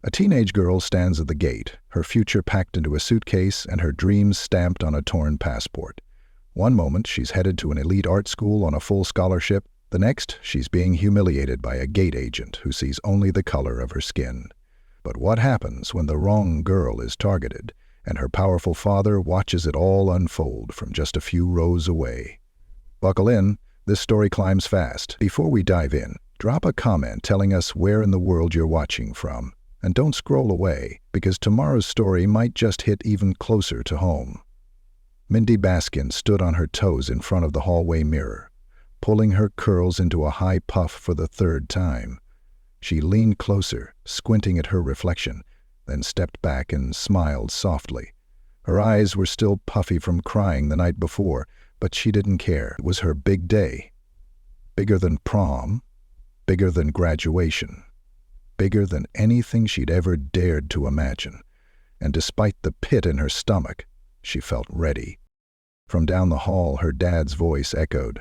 A teenage girl stands at the gate, her future packed into a suitcase and her dreams stamped on a torn passport. One moment, she's headed to an elite art school on a full scholarship. The next, she's being humiliated by a gate agent who sees only the color of her skin. But what happens when the wrong girl is targeted, and her powerful father watches it all unfold from just a few rows away? Buckle in, this story climbs fast. Before we dive in, drop a comment telling us where in the world you're watching from. And don't scroll away, because tomorrow's story might just hit even closer to home. Mindy Baskin stood on her toes in front of the hallway mirror, pulling her curls into a high puff for the third time. She leaned closer, squinting at her reflection, then stepped back and smiled softly. Her eyes were still puffy from crying the night before, but she didn't care. It was her big day. Bigger than prom, bigger than graduation. Bigger than anything she'd ever dared to imagine, and despite the pit in her stomach, she felt ready. From down the hall, her dad's voice echoed.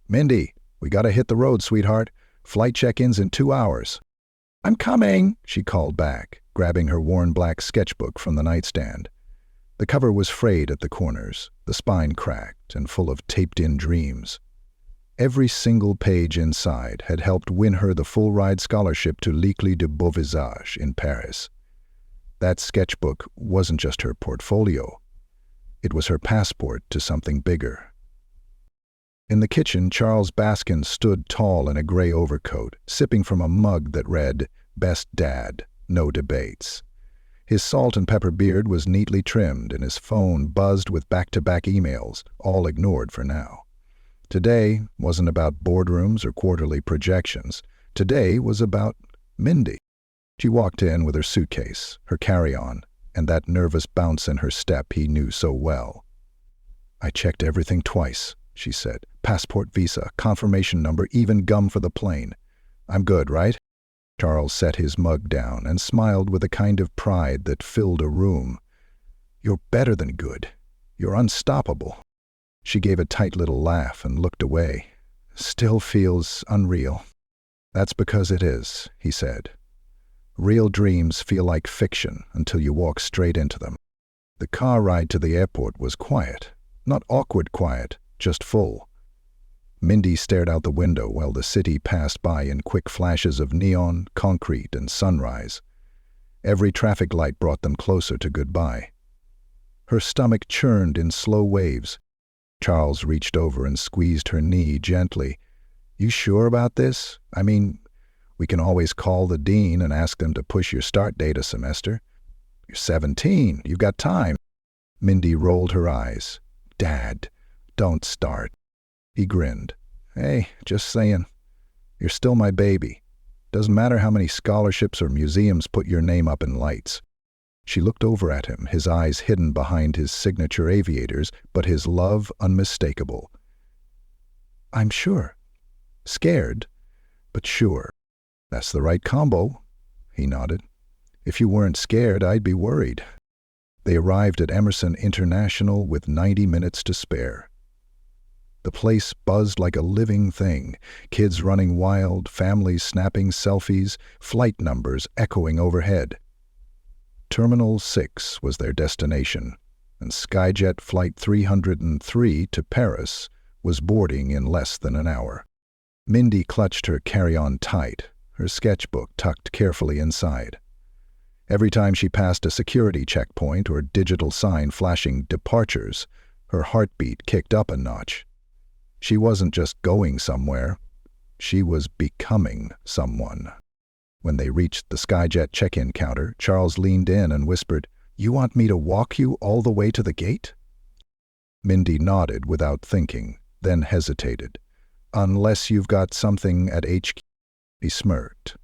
"Mindy, we gotta hit the road, sweetheart. Flight check-in's in 2 hours." "I'm coming," she called back, grabbing her worn black sketchbook from the nightstand. The cover was frayed at the corners, the spine cracked and full of taped-in dreams. Every single page inside had helped win her the full-ride scholarship to l'École de Beau Visage in Paris. That sketchbook wasn't just her portfolio. It was her passport to something bigger. In the kitchen, Charles Baskin stood tall in a gray overcoat, sipping from a mug that read, "Best Dad, no debates." His salt and pepper beard was neatly trimmed, and his phone buzzed with back-to-back emails, all ignored for now. Today wasn't about boardrooms or quarterly projections. Today was about Mindy. She walked in with her suitcase, her carry-on, and that nervous bounce in her step he knew so well. "I checked everything twice," she said. "Passport, visa, confirmation number, even gum for the plane. I'm good, right?" Charles set his mug down and smiled with a kind of pride that filled a room. "You're better than good. You're unstoppable." She gave a tight little laugh and looked away. "Still feels unreal." "That's because it is," he said. "Real dreams feel like fiction until you walk straight into them." The car ride to the airport was quiet. Not awkward quiet, just full. Mindy stared out the window while the city passed by in quick flashes of neon, concrete, and sunrise. Every traffic light brought them closer to goodbye. Her stomach churned in slow waves. Charles reached over and squeezed her knee gently. "You sure about this? I mean, we can always call the dean and ask them to push your start date a semester. You're 17. You've got time." Mindy rolled her eyes. "Dad, don't start." He grinned. "Hey, just saying. You're still my baby. Doesn't matter how many scholarships or museums put your name up in lights." She looked over at him, his eyes hidden behind his signature aviators, but his love unmistakable. "I'm sure. Scared, but sure." "That's the right combo," he nodded. "If you weren't scared, I'd be worried." They arrived at Emerson International with 90 minutes to spare. The place buzzed like a living thing, kids running wild, families snapping selfies, flight numbers echoing overhead. Terminal 6 was their destination, and Skyjet Flight 303 to Paris was boarding in less than an hour. Mindy clutched her carry-on tight, her sketchbook tucked carefully inside. Every time she passed a security checkpoint or digital sign flashing departures, her heartbeat kicked up a notch. She wasn't just going somewhere, she was becoming someone. When they reached the Skyjet check-in counter, Charles leaned in and whispered, "You want me to walk you all the way to the gate?" Mindy nodded without thinking, then hesitated. "Unless you've got something at HQ." He smirked.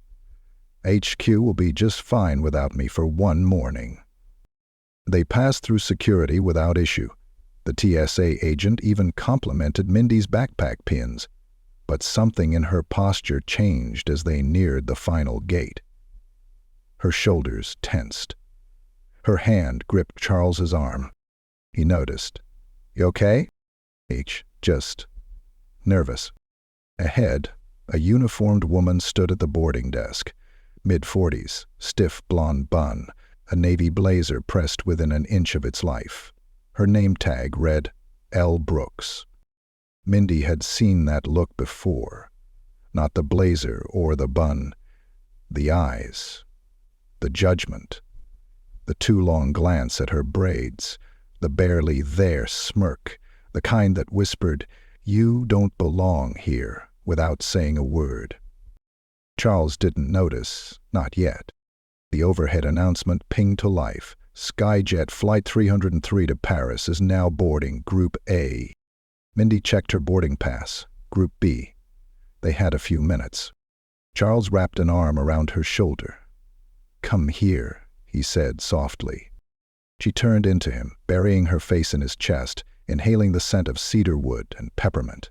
"HQ will be just fine without me for one morning." They passed through security without issue. The TSA agent even complimented Mindy's backpack pins. But something in her posture changed as they neared the final gate. Her shoulders tensed. Her hand gripped Charles's arm. He noticed. "You okay?" Just nervous." Ahead, a uniformed woman stood at the boarding desk. mid-40s, stiff blonde bun, a navy blazer pressed within an inch of its life. Her name tag read L. Brooks. Mindy had seen that look before. Not the blazer or the bun. The eyes. The judgment. The too long glance at her braids. The barely there smirk. The kind that whispered, "You don't belong here," without saying a word. Charles didn't notice, not yet. The overhead announcement pinged to life. Skyjet Flight 303 to Paris is now boarding Group A. Mindy checked her boarding pass. Group B. They had a few minutes. Charles wrapped an arm around her shoulder. "Come here," he said softly. She turned into him, burying her face in his chest, inhaling the scent of cedar wood and peppermint.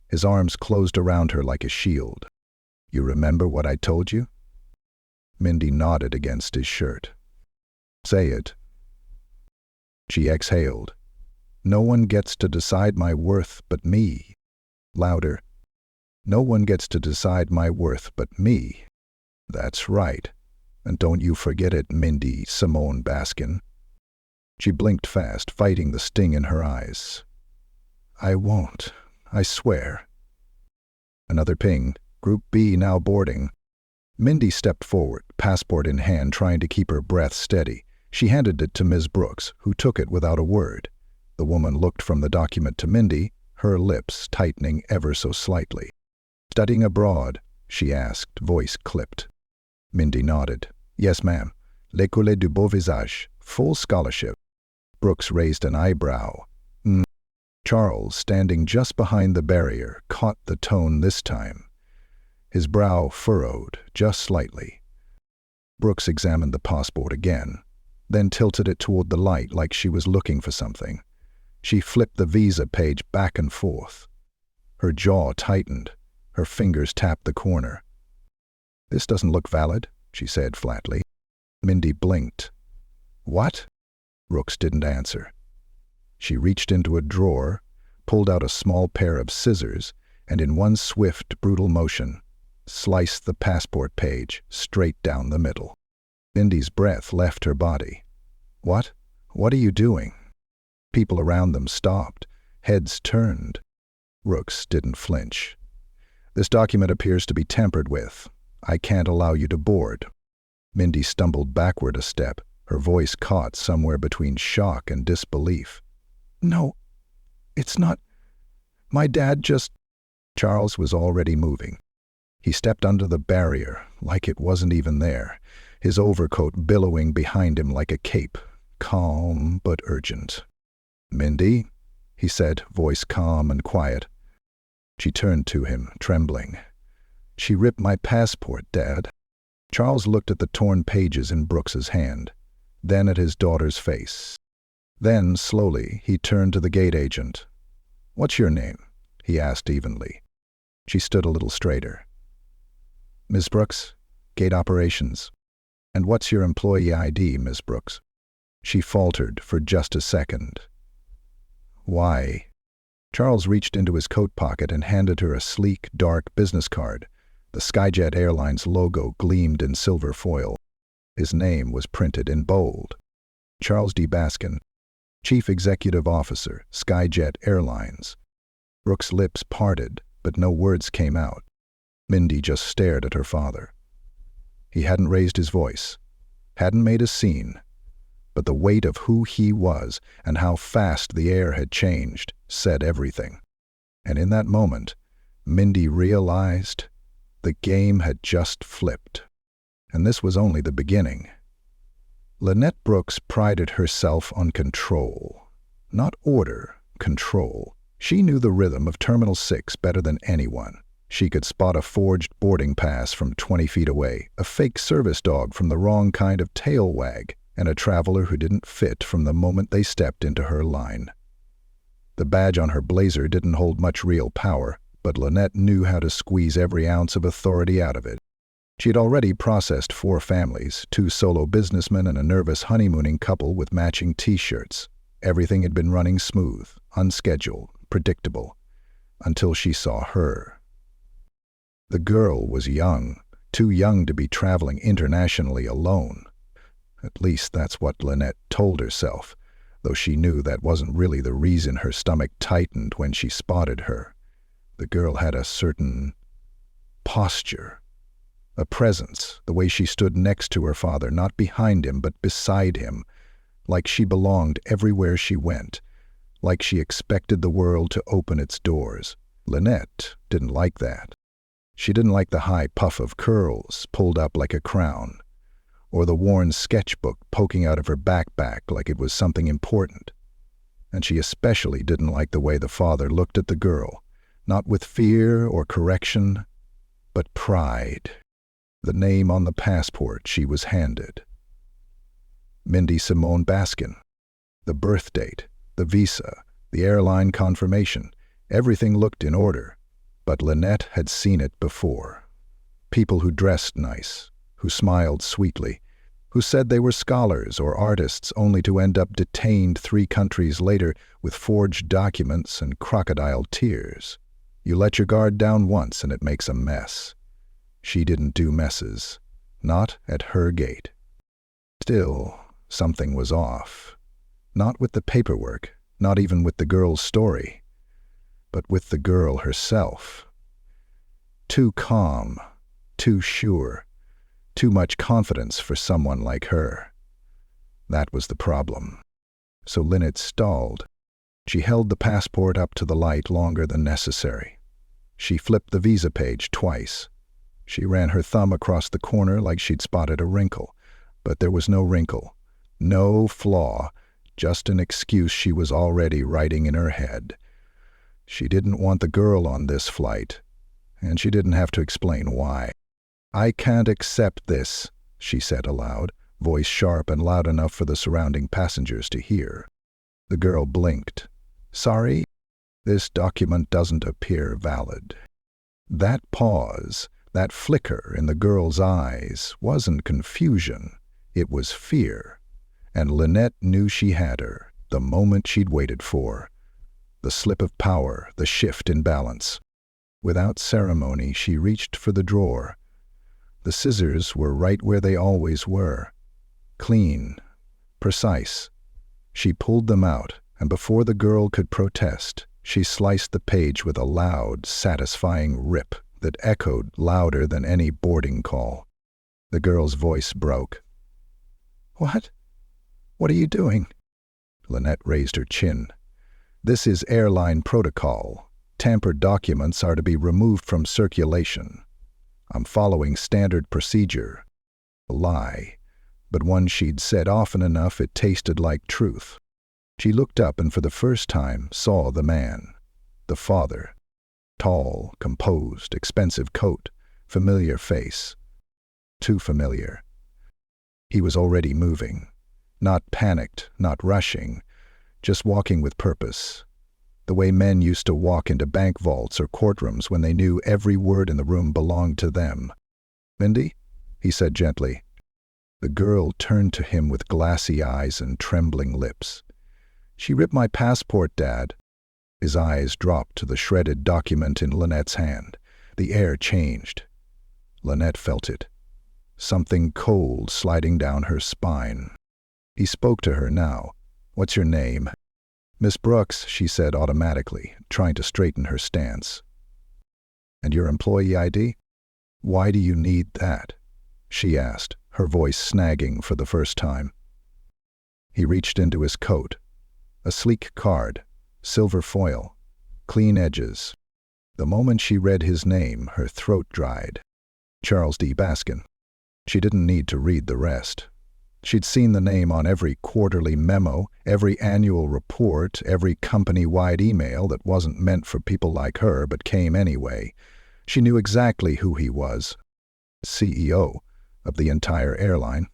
His arms closed around her like a shield. "You remember what I told you?" Mindy nodded against his shirt. "Say it." She exhaled. "No one gets to decide my worth but me." Louder. "No one gets to decide my worth but me." "That's right. And don't you forget it, Mindy Baskin." She blinked fast, fighting the sting in her eyes. "I won't. I swear." Another ping. Group B now boarding. Mindy stepped forward, passport in hand, trying to keep her breath steady. She handed it to Ms. Brooks, who took it without a word. The woman looked from the document to Mindy, her lips tightening ever so slightly. "Studying abroad?" she asked, voice clipped. Mindy nodded. "Yes, ma'am. L'École du Beau Visage. Full scholarship." Brooks raised an eyebrow. Charles, standing just behind the barrier, caught the tone this time. His brow furrowed, just slightly. Brooks examined the passport again, then tilted it toward the light like she was looking for something. She flipped the visa page back and forth. Her jaw tightened. Her fingers tapped the corner. "This doesn't look valid," she said flatly. Mindy blinked. "What?" Brooks didn't answer. She reached into a drawer, pulled out a small pair of scissors, and in one swift, brutal motion, sliced the passport page straight down the middle. Mindy's breath left her body. "What? What are you doing?" People around them stopped, heads turned. Brooks didn't flinch. "This document appears to be tampered with. I can't allow you to board." Mindy stumbled backward a step, her voice caught somewhere between shock and disbelief. "No, it's not. My dad just—" Charles was already moving. He stepped under the barrier, like it wasn't even there, his overcoat billowing behind him like a cape, calm but urgent. "Mindy," he said, voice calm and quiet. She turned to him, trembling. "She ripped my passport, Dad." Charles looked at the torn pages in Brooks's hand, then at his daughter's face. Then, slowly, he turned to the gate agent. "What's your name?" he asked evenly. She stood a little straighter. "Ms. Brooks, Gate Operations." "And what's your employee ID, Ms. Brooks?" She faltered for just a second. "Why?" Charles reached into his coat pocket and handed her a sleek, dark business card. The Skyjet Airlines logo gleamed in silver foil. His name was printed in bold. Charles D. Baskin, Chief Executive Officer, Skyjet Airlines. Brooks' lips parted, but no words came out. Mindy just stared at her father. He hadn't raised his voice, hadn't made a scene, but the weight of who he was and how fast the air had changed said everything. And in that moment, Mindy realized the game had just flipped. And this was only the beginning. Lynette Brooks prided herself on control. Not order, control. She knew the rhythm of Terminal 6 better than anyone. She could spot a forged boarding pass from 20 feet away, a fake service dog from the wrong kind of tail wag, and a traveler who didn't fit from the moment they stepped into her line. The badge on her blazer didn't hold much real power, but Lynette knew how to squeeze every ounce of authority out of it. She had already processed 4 families, 2 solo businessmen and a nervous honeymooning couple with matching T-shirts. Everything had been running smooth, unscheduled, predictable, until she saw her. The girl was young, too young to be traveling internationally alone. At least that's what Lynette told herself, though she knew that wasn't really the reason her stomach tightened when she spotted her. The girl had a certain posture, a presence, the way she stood next to her father, not behind him but beside him, like she belonged everywhere she went, like she expected the world to open its doors. Lynette didn't like that. She didn't like the high puff of curls pulled up like a crown, or the worn sketchbook poking out of her backpack like it was something important. And she especially didn't like the way the father looked at the girl, not with fear or correction, but pride. The name on the passport she was handed. Mindy Baskin. The birth date, the visa, the airline confirmation, everything looked in order. But Lynette had seen it before. People who dressed nice, who smiled sweetly, who said they were scholars or artists only to end up detained 3 countries later with forged documents and crocodile tears. You let your guard down once and it makes a mess. She didn't do messes, not at her gate. Still, something was off. Not with the paperwork, not even with the girl's story, but with the girl herself. Too calm, too sure, too much confidence for someone like her. That was the problem. So Lynette stalled. She held the passport up to the light longer than necessary. She flipped the visa page twice. She ran her thumb across the corner like she'd spotted a wrinkle, but there was no wrinkle, no flaw, just an excuse she was already writing in her head. She didn't want the girl on this flight, and she didn't have to explain why. "I can't accept this," she said aloud, voice sharp and loud enough for the surrounding passengers to hear. The girl blinked. "Sorry? This document doesn't appear valid." That pause, that flicker in the girl's eyes, wasn't confusion. It was fear. And Lynette knew she had her, the moment she'd waited for. The slip of power, the shift in balance. Without ceremony, she reached for the drawer. The scissors were right where they always were. Clean, precise. She pulled them out, and before the girl could protest, she sliced the page with a loud, satisfying rip that echoed louder than any boarding call. The girl's voice broke. "What? What are you doing?" Lynette raised her chin. "This is airline protocol. Tampered documents are to be removed from circulation. I'm following standard procedure." A lie, but one she'd said often enough it tasted like truth. She looked up and for the first time saw the man, the father. Tall, composed, expensive coat, familiar face. Too familiar. He was already moving. Not panicked, not rushing, just walking with purpose. The way men used to walk into bank vaults or courtrooms when they knew every word in the room belonged to them. "Mindy?" he said gently. The girl turned to him with glassy eyes and trembling lips. "She ripped my passport, Dad." His eyes dropped to the shredded document in Lynette's hand. The air changed. Lynette felt it. Something cold sliding down her spine. He spoke to her now. "What's your name?" "Miss Brooks," she said automatically, trying to straighten her stance. "And your employee ID?" "Why do you need that?" she asked, her voice snagging for the first time. He reached into his coat. A sleek card, silver foil, clean edges. The moment she read his name, her throat dried. Charles D. Baskin. She didn't need to read the rest. She'd seen the name on every quarterly memo, every annual report, every company-wide email that wasn't meant for people like her but came anyway. She knew exactly who he was. CEO of the entire airline.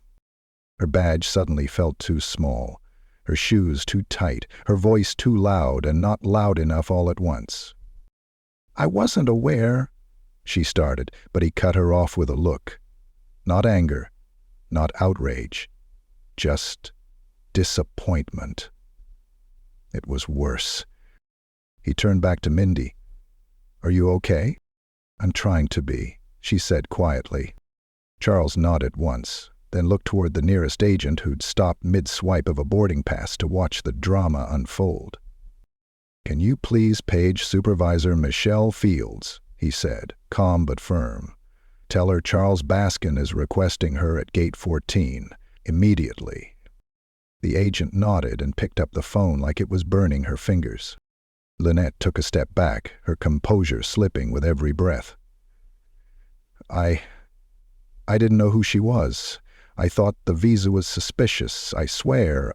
Her badge suddenly felt too small, her shoes too tight, her voice too loud and not loud enough all at once. "I wasn't aware," she started, but he cut her off with a look. Not anger, not outrage. Just disappointment. It was worse. He turned back to Mindy. "Are you okay?" "I'm trying to be," she said quietly. Charles nodded once, then looked toward the nearest agent who'd stopped mid-swipe of a boarding pass to watch the drama unfold. "Can you please page Supervisor Michelle Fields?" he said, calm but firm. "Tell her Charles Baskin is requesting her at Gate 14, immediately." The agent nodded and picked up the phone like it was burning her fingers. Lynette took a step back, her composure slipping with every breath. I didn't know who she was. I thought the visa was suspicious. I swear,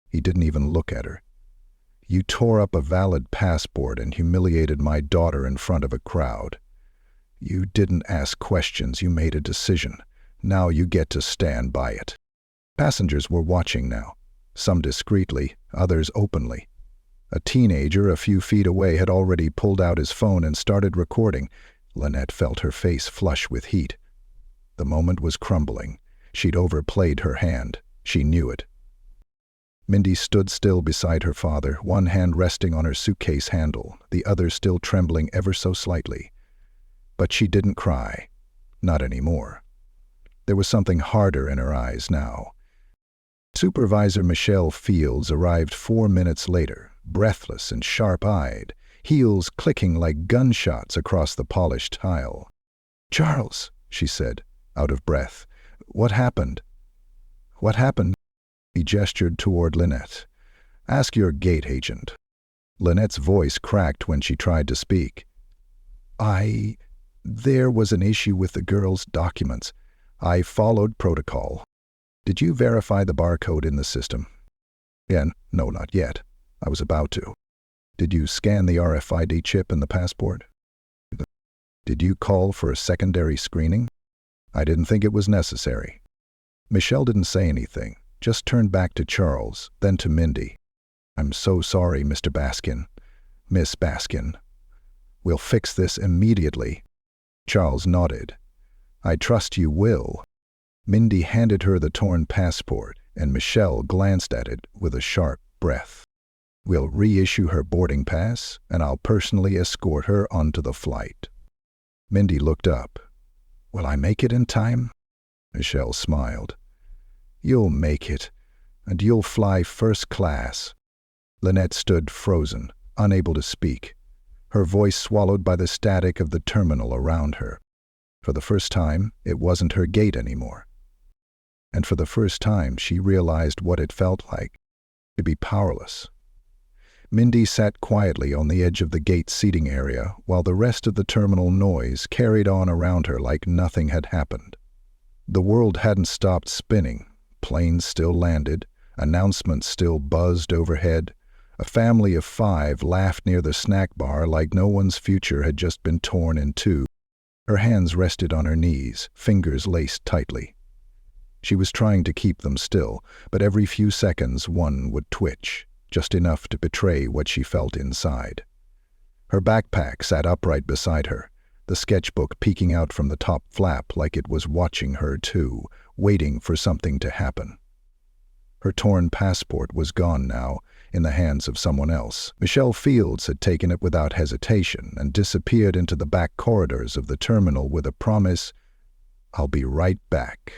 He didn't even look at her. "You tore up a valid passport and humiliated my daughter in front of a crowd. You didn't ask questions, you made a decision. Now you get to stand by it." Passengers were watching now, some discreetly, others openly. A teenager a few feet away had already pulled out his phone and started recording. Lynette felt her face flush with heat. The moment was crumbling. She'd overplayed her hand. She knew it. Mindy stood still beside her father, one hand resting on her suitcase handle, the other still trembling ever so slightly. But she didn't cry. Not anymore. There was something harder in her eyes now. Supervisor Michelle Fields arrived 4 minutes later, breathless and sharp-eyed, heels clicking like gunshots across the polished tile. "Charles," she said, out of breath. "What happened?" "What happened?" He gestured toward Lynette. "Ask your gate agent." Lynette's voice cracked when she tried to speak. There was an issue with the girl's documents. I followed protocol. Did you verify the barcode in the system?" No, not yet. I was about to." "Did you scan the RFID chip in the passport?" "Did you call for a secondary screening?" "I didn't think it was necessary." Michelle didn't say anything, just turned back to Charles, then to Mindy. "I'm so sorry, Mr. Baskin. Miss Baskin. We'll fix this immediately." Charles nodded. "I trust you will." Mindy handed her the torn passport, and Michelle glanced at it with a sharp breath. "We'll reissue her boarding pass, and I'll personally escort her onto the flight." Mindy looked up. "Will I make it in time?" Michelle smiled. "You'll make it, and you'll fly first class." Lynette stood frozen, unable to speak, her voice swallowed by the static of the terminal around her. For the first time, it wasn't her gate anymore. And for the first time, she realized what it felt like to be powerless. Mindy sat quietly on the edge of the gate seating area while the rest of the terminal noise carried on around her like nothing had happened. The world hadn't stopped spinning. Planes still landed, announcements still buzzed overhead. A family of 5 laughed near the snack bar like no one's future had just been torn in two. Her hands rested on her knees, fingers laced tightly. She was trying to keep them still, but every few seconds one would twitch, just enough to betray what she felt inside. Her backpack sat upright beside her, the sketchbook peeking out from the top flap like it was watching her too, waiting for something to happen. Her torn passport was gone now, in the hands of someone else. Michelle Fields had taken it without hesitation and disappeared into the back corridors of the terminal with a promise, "I'll be right back."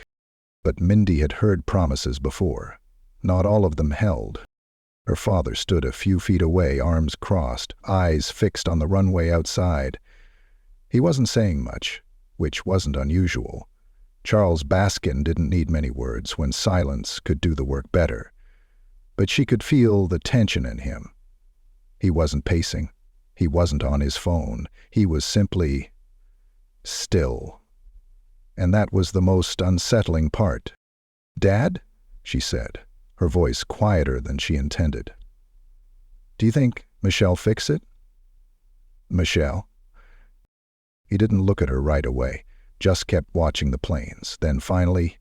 But Mindy had heard promises before. Not all of them held. Her father stood a few feet away, arms crossed, eyes fixed on the runway outside. He wasn't saying much, which wasn't unusual. Charles Baskin didn't need many words when silence could do the work better. But she could feel the tension in him. He wasn't pacing. He wasn't on his phone. He was simply still. And that was the most unsettling part. "Dad?" she said, her voice quieter than she intended. "Do you think Michelle'll fix it?" "Michelle?" He didn't look at her right away, just kept watching the planes. Then finally,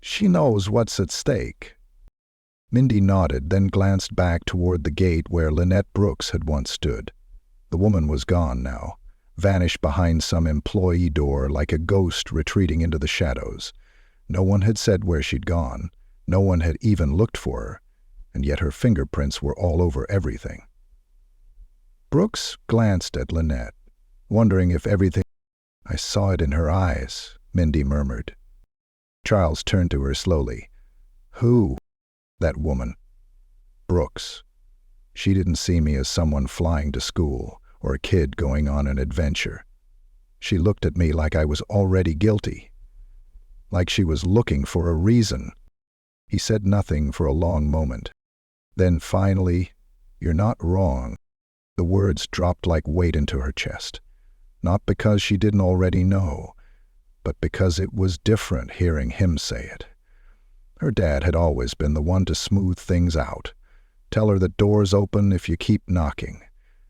"She knows what's at stake." Mindy nodded, then glanced back toward the gate where Lynette Brooks had once stood. The woman was gone now, vanished behind some employee door like a ghost retreating into the shadows. No one had said where she'd gone. No one had even looked for her, and yet her fingerprints were all over everything. Brooks glanced at Lynette, wondering if everything... "I saw it in her eyes," Mindy murmured. Charles turned to her slowly. Who? That woman. Brooks. She didn't see me as someone flying to school or a kid going on an adventure. She looked at me like I was already guilty, like she was looking for a reason. He said nothing for a long moment. Then finally, "You're not wrong." The words dropped like weight into her chest, not because she didn't already know, but because it was different hearing him say it. Her dad had always been the one to smooth things out, tell her that doors open if you keep knocking,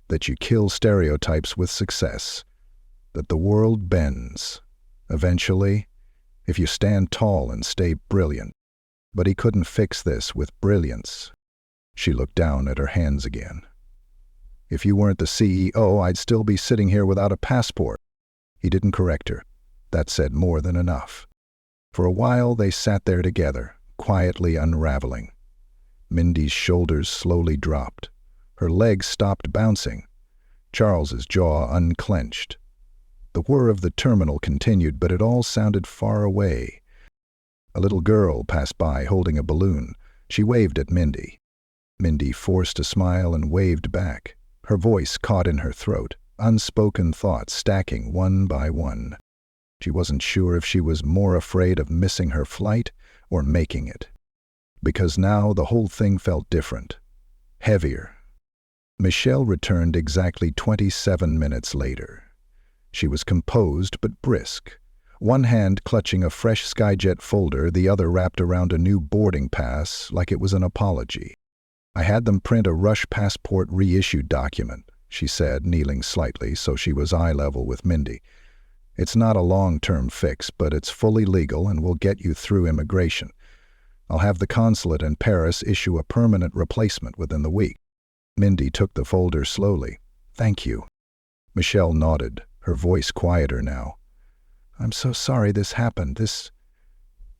that you kill stereotypes with success, that the world bends, eventually, if you stand tall and stay brilliant. But he couldn't fix this with brilliance. She looked down at her hands again. If you weren't the CEO, I'd still be sitting here without a passport. He didn't correct her. That said more than enough. For a while they sat there together, quietly unraveling. Mindy's shoulders slowly dropped. Her legs stopped bouncing. Charles's jaw unclenched. The whir of the terminal continued, but it all sounded far away. A little girl passed by holding a balloon. She waved at Mindy. Mindy forced a smile and waved back. Her voice caught in her throat, unspoken thoughts stacking one by one. She wasn't sure if she was more afraid of missing her flight or making it. Because now the whole thing felt different, heavier. Michelle returned exactly 27 minutes later. She was composed but brisk, one hand clutching a fresh Skyjet folder, the other wrapped around a new boarding pass like it was an apology. "I had them print a rush passport reissued document," she said, kneeling slightly so she was eye level with Mindy. "It's not a long-term fix, but it's fully legal and will get you through immigration. I'll have the consulate in Paris issue a permanent replacement within the week." Mindy took the folder slowly. "Thank you." Michelle nodded, her voice quieter now. "I'm so sorry this happened. This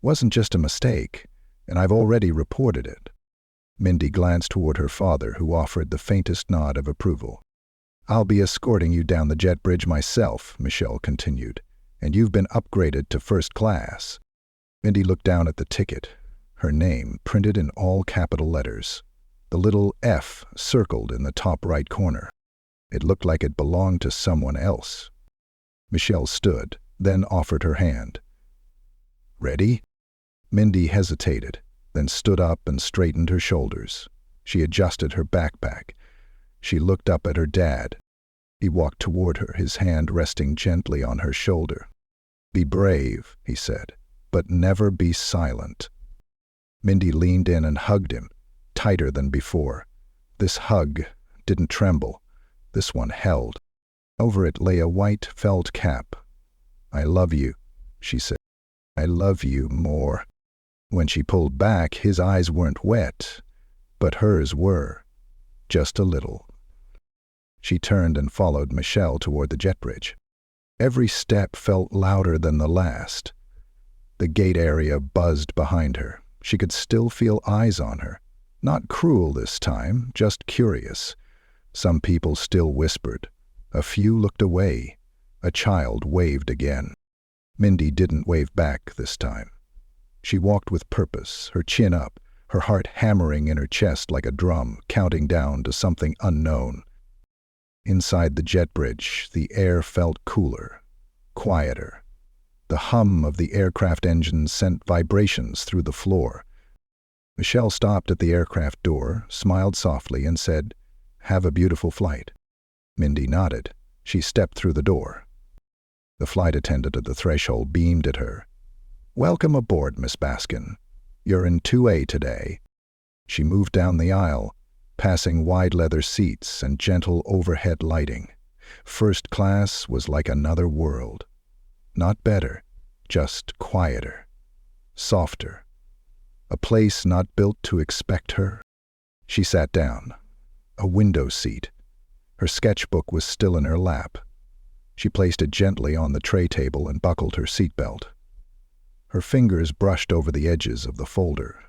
wasn't just a mistake, and I've already reported it." Mindy glanced toward her father, who offered the faintest nod of approval. "I'll be escorting you down the jet bridge myself," Michelle continued, "and you've been upgraded to first class." Mindy looked down at the ticket, her name printed in all capital letters, the little F circled in the top right corner. It looked like it belonged to someone else. Michelle stood, then offered her hand. "Ready?" Mindy hesitated, then stood up and straightened her shoulders. She adjusted her backpack. She looked up at her dad. He walked toward her, his hand resting gently on her shoulder. "Be brave," he said, "but never be silent." Mindy leaned in and hugged him, tighter than before. This hug didn't tremble. This one held. Over it lay a white felt cap. "I love you," she said. "I love you more." When she pulled back, his eyes weren't wet, but hers were, just a little. She turned and followed Michelle toward the jet bridge. Every step felt louder than the last. The gate area buzzed behind her. She could still feel eyes on her. Not cruel this time, just curious. Some people still whispered. A few looked away. A child waved again. Mindy didn't wave back this time. She walked with purpose, her chin up, her heart hammering in her chest like a drum, counting down to something unknown. Inside the jet bridge, the air felt cooler, quieter. The hum of the aircraft engines sent vibrations through the floor. Michelle stopped at the aircraft door, smiled softly, and said, "Have a beautiful flight." Mindy nodded. She stepped through the door. The flight attendant at the threshold beamed at her. "Welcome aboard, Miss Baskin. You're in 2A today." She moved down the aisle, passing wide leather seats and gentle overhead lighting. First class was like another world. Not better, just quieter, softer. A place not built to expect her. She sat down. A window seat. Her sketchbook was still in her lap. She placed it gently on the tray table and buckled her seatbelt. Her fingers brushed over the edges of the folder.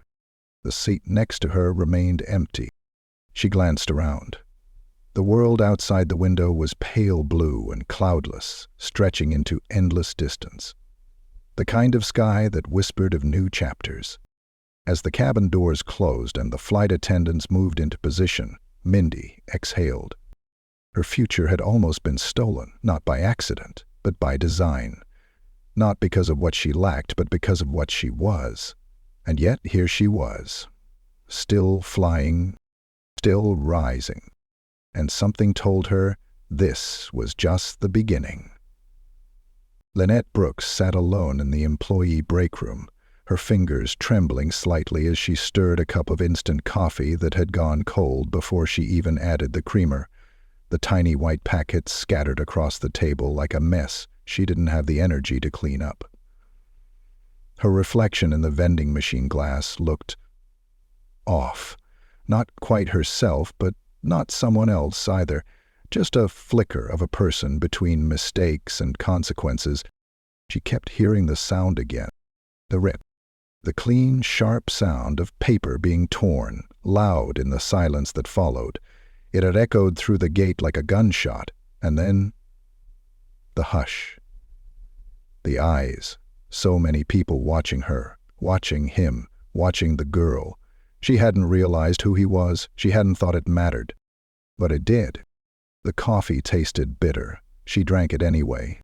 The seat next to her remained empty. She glanced around. The world outside the window was pale blue and cloudless, stretching into endless distance. the kind of sky that whispered of new chapters. As the cabin doors closed and the flight attendants moved into position, Mindy exhaled. Her future had almost been stolen, not by accident, but by design. Not because of what she lacked, but because of what she was. And yet here she was, still flying, still rising. And something told her this was just the beginning. Lynette Brooks sat alone in the employee break room, her fingers trembling slightly as she stirred a cup of instant coffee that had gone cold before she even added the creamer. The tiny white packets scattered across the table like a mess she didn't have the energy to clean up. Her reflection in the vending machine glass looked off. Not quite herself, but not someone else either. Just a flicker of a person between mistakes and consequences. She kept hearing the sound again. The rip. The clean, sharp sound of paper being torn, loud in the silence that followed. It had echoed through the gate like a gunshot, and then the hush. The eyes. So many people watching her, watching him, watching the girl. She hadn't realized who he was. She hadn't thought it mattered. But it did. The coffee tasted bitter. She drank it anyway.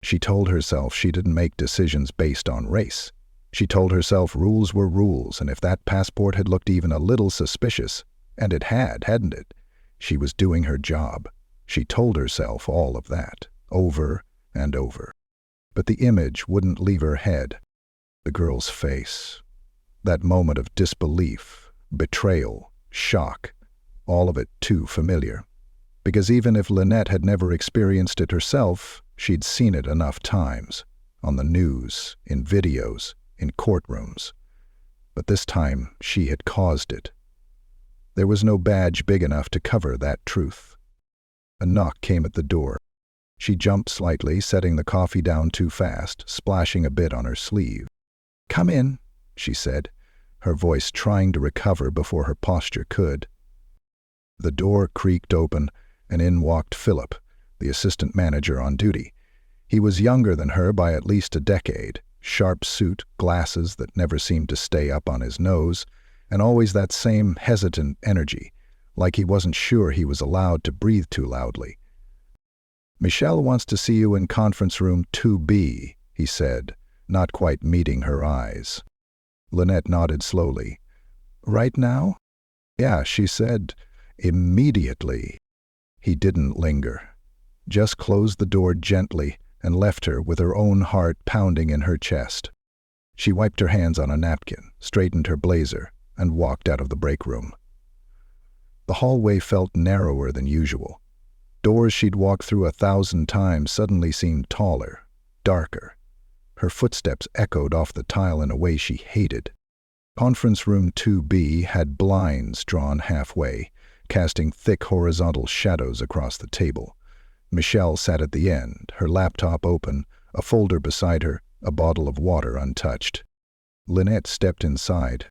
She told herself she didn't make decisions based on race. She told herself rules were rules, and if that passport had looked even a little suspicious, and it had, hadn't it? She was doing her job. She told herself all of that, over and over. But the image wouldn't leave her head. The girl's face. That moment of disbelief, betrayal, shock, all of it too familiar. Because even if Lynette had never experienced it herself, she'd seen it enough times. On the news, in videos, in courtrooms. But this time, she had caused it. There was no badge big enough to cover that truth. A knock came at the door. She jumped slightly, setting the coffee down too fast, splashing a bit on her sleeve. "Come in," she said, her voice trying to recover before her posture could. The door creaked open, and in walked Philip, the assistant manager on duty. He was younger than her by at least a decade, sharp suit, glasses that never seemed to stay up on his nose, and always that same hesitant energy, like he wasn't sure he was allowed to breathe too loudly. "Michelle wants to see you in conference room 2B, he said, not quite meeting her eyes. Lynette nodded slowly. "Right now?" "Yeah," she said, "immediately." He didn't linger, just closed the door gently and left her with her own heart pounding in her chest. She wiped her hands on a napkin, straightened her blazer, and walked out of the break room. The hallway felt narrower than usual. Doors she'd walked through 1,000 times suddenly seemed taller, darker. Her footsteps echoed off the tile in a way she hated. Conference room 2B had blinds drawn halfway, casting thick horizontal shadows across the table. Michelle sat at the end, her laptop open, a folder beside her, a bottle of water untouched. Lynette stepped inside.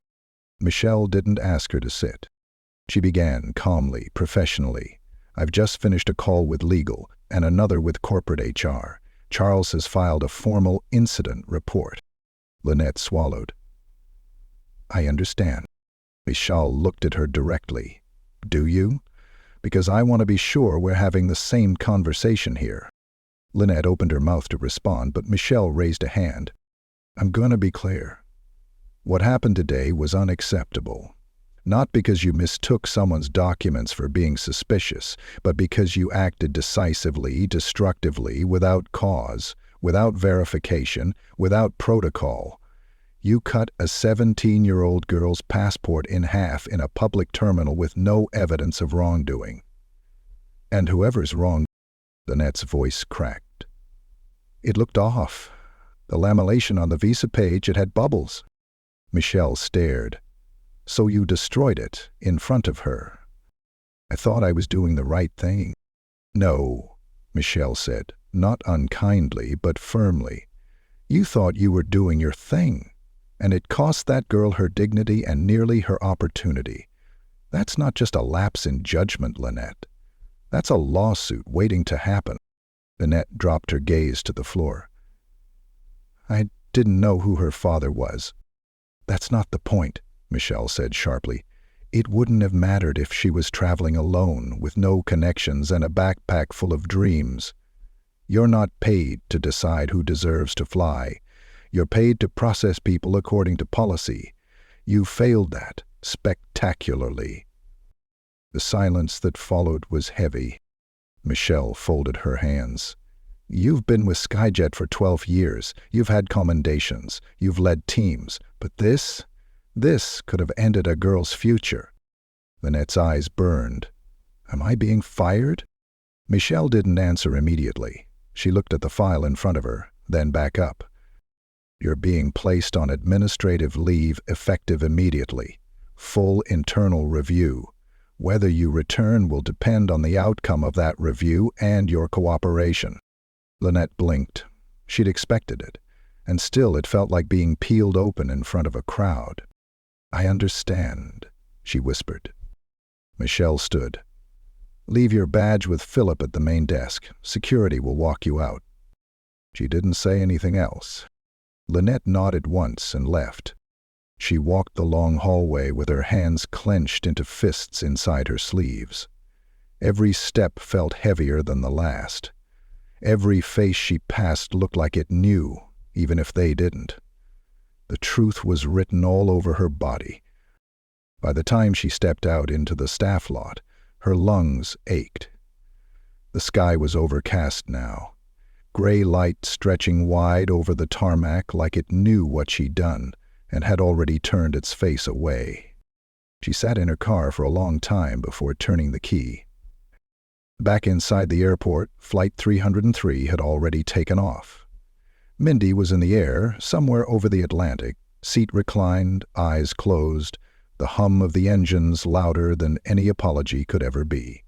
Michelle didn't ask her to sit. She began calmly, professionally. "I've just finished a call with legal and another with corporate HR. Charles has filed a formal incident report." Lynette swallowed. "I understand." Michelle looked at her directly. "Do you? Because I want to be sure we're having the same conversation here." Lynette opened her mouth to respond, but Michelle raised a hand. "I'm going to be clear. What happened today was unacceptable. Not because you mistook someone's documents for being suspicious, but because you acted decisively, destructively, without cause, without verification, without protocol. You cut a 17-year-old girl's passport in half in a public terminal with no evidence of wrongdoing. And whoever's wrong," Lynette's voice cracked. "It looked off. The lamination on the visa page, it had bubbles." Michelle stared. "So you destroyed it in front of her." "I thought I was doing the right thing." "No," Michelle said, not unkindly but firmly. "You thought you were doing your thing, and it cost that girl her dignity and nearly her opportunity. That's not just a lapse in judgment, Lynette. That's a lawsuit waiting to happen." Lynette dropped her gaze to the floor. "I didn't know who her father was. "That's not the point," Michelle said sharply. "It wouldn't have mattered if she was traveling alone, with no connections and a backpack full of dreams. You're not paid to decide who deserves to fly. You're paid to process people according to policy. You failed that spectacularly." The silence that followed was heavy. Michelle folded her hands. "You've been with Skyjet for 12 years. You've had commendations. You've led teams. But this could have ended a girl's future." Lynette's eyes burned. "Am I being fired?" Michelle didn't answer immediately. She looked at the file in front of her, then back up. "You're being placed on administrative leave effective immediately. Full internal review. Whether you return will depend on the outcome of that review and your cooperation." Lynette blinked. She'd expected it, and still it felt like being peeled open in front of a crowd. "I understand," she whispered. Michelle stood. "Leave your badge with Philip at the main desk. Security will walk you out." She didn't say anything else. Lynette nodded once and left. She walked the long hallway with her hands clenched into fists inside her sleeves. Every step felt heavier than the last. Every face she passed looked like it knew, even if they didn't. The truth was written all over her body. By the time she stepped out into the staff lot, her lungs ached. The sky was overcast now, gray light stretching wide over the tarmac like it knew what she'd done and had already turned its face away. She sat in her car for a long time before turning the key. Back inside the airport, Flight 303 had already taken off. Mindy was in the air, somewhere over the Atlantic, seat reclined, eyes closed, the hum of the engines louder than any apology could ever be.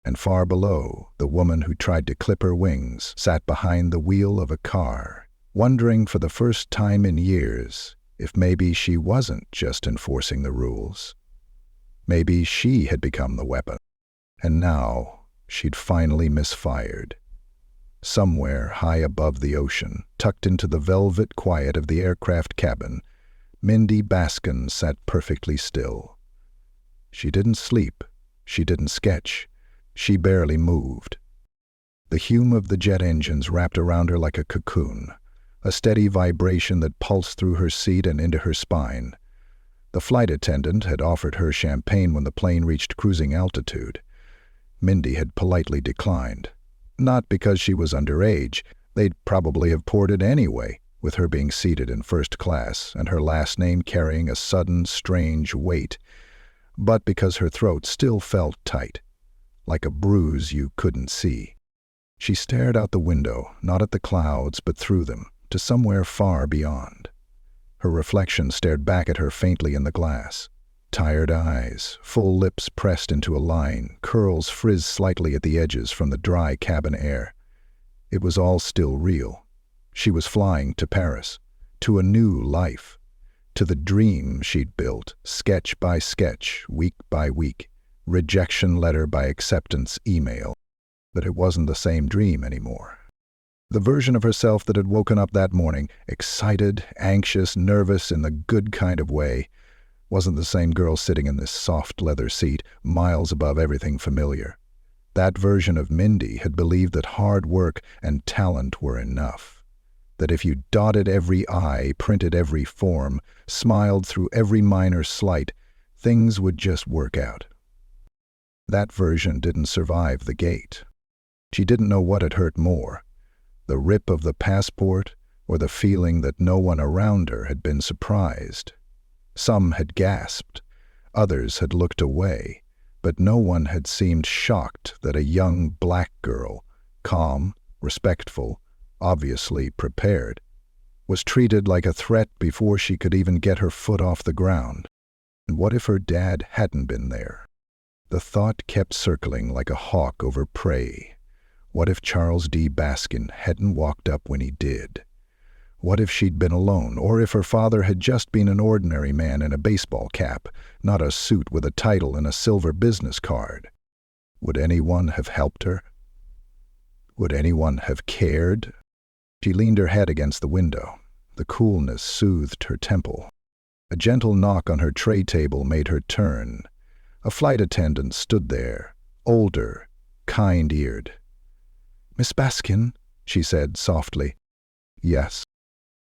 And far below, the woman who tried to clip her wings sat behind the wheel of a car, wondering for the first time in years if maybe she wasn't just enforcing the rules. Maybe she had become the weapon, and now she'd finally misfired. Somewhere high above the ocean, tucked into the velvet quiet of the aircraft cabin, Mindy Baskin sat perfectly still. She didn't sleep. She didn't sketch. She barely moved. The hum of the jet engines wrapped around her like a cocoon, a steady vibration that pulsed through her seat and into her spine. The flight attendant had offered her champagne when the plane reached cruising altitude. Mindy had politely declined. Not because she was underage. They'd probably have poured it anyway, with her being seated in first class and her last name carrying a sudden, strange weight, but because her throat still felt tight, like a bruise you couldn't see. She stared out the window, not at the clouds, but through them, to somewhere far beyond. Her reflection stared back at her faintly in the glass. Tired eyes, full lips pressed into a line, curls frizzed slightly at the edges from the dry cabin air. It was all still real. She was flying to Paris, to a new life, to the dream she'd built, sketch by sketch, week by week, rejection letter by acceptance email. But it wasn't the same dream anymore. The version of herself that had woken up that morning, excited, anxious, nervous in the good kind of way, wasn't the same girl sitting in this soft leather seat, miles above everything familiar. That version of Mindy had believed that hard work and talent were enough. That if you dotted every I, printed every form, smiled through every minor slight, things would just work out. That version didn't survive the gate. She didn't know what had hurt more, the rip of the passport or the feeling that no one around her had been surprised. Some had gasped, others had looked away, but no one had seemed shocked that a young black girl, calm, respectful, obviously prepared, was treated like a threat before she could even get her foot off the ground. And what if her dad hadn't been there? The thought kept circling like a hawk over prey. What if Charles D. Baskin hadn't walked up when he did? What if she'd been alone, or if her father had just been an ordinary man in a baseball cap, not a suit with a title and a silver business card? Would anyone have helped her? Would anyone have cared? She leaned her head against the window. The coolness soothed her temple. A gentle knock on her tray table made her turn. A flight attendant stood there, older, kind-eared. "Miss Baskin," she said softly. "Yes.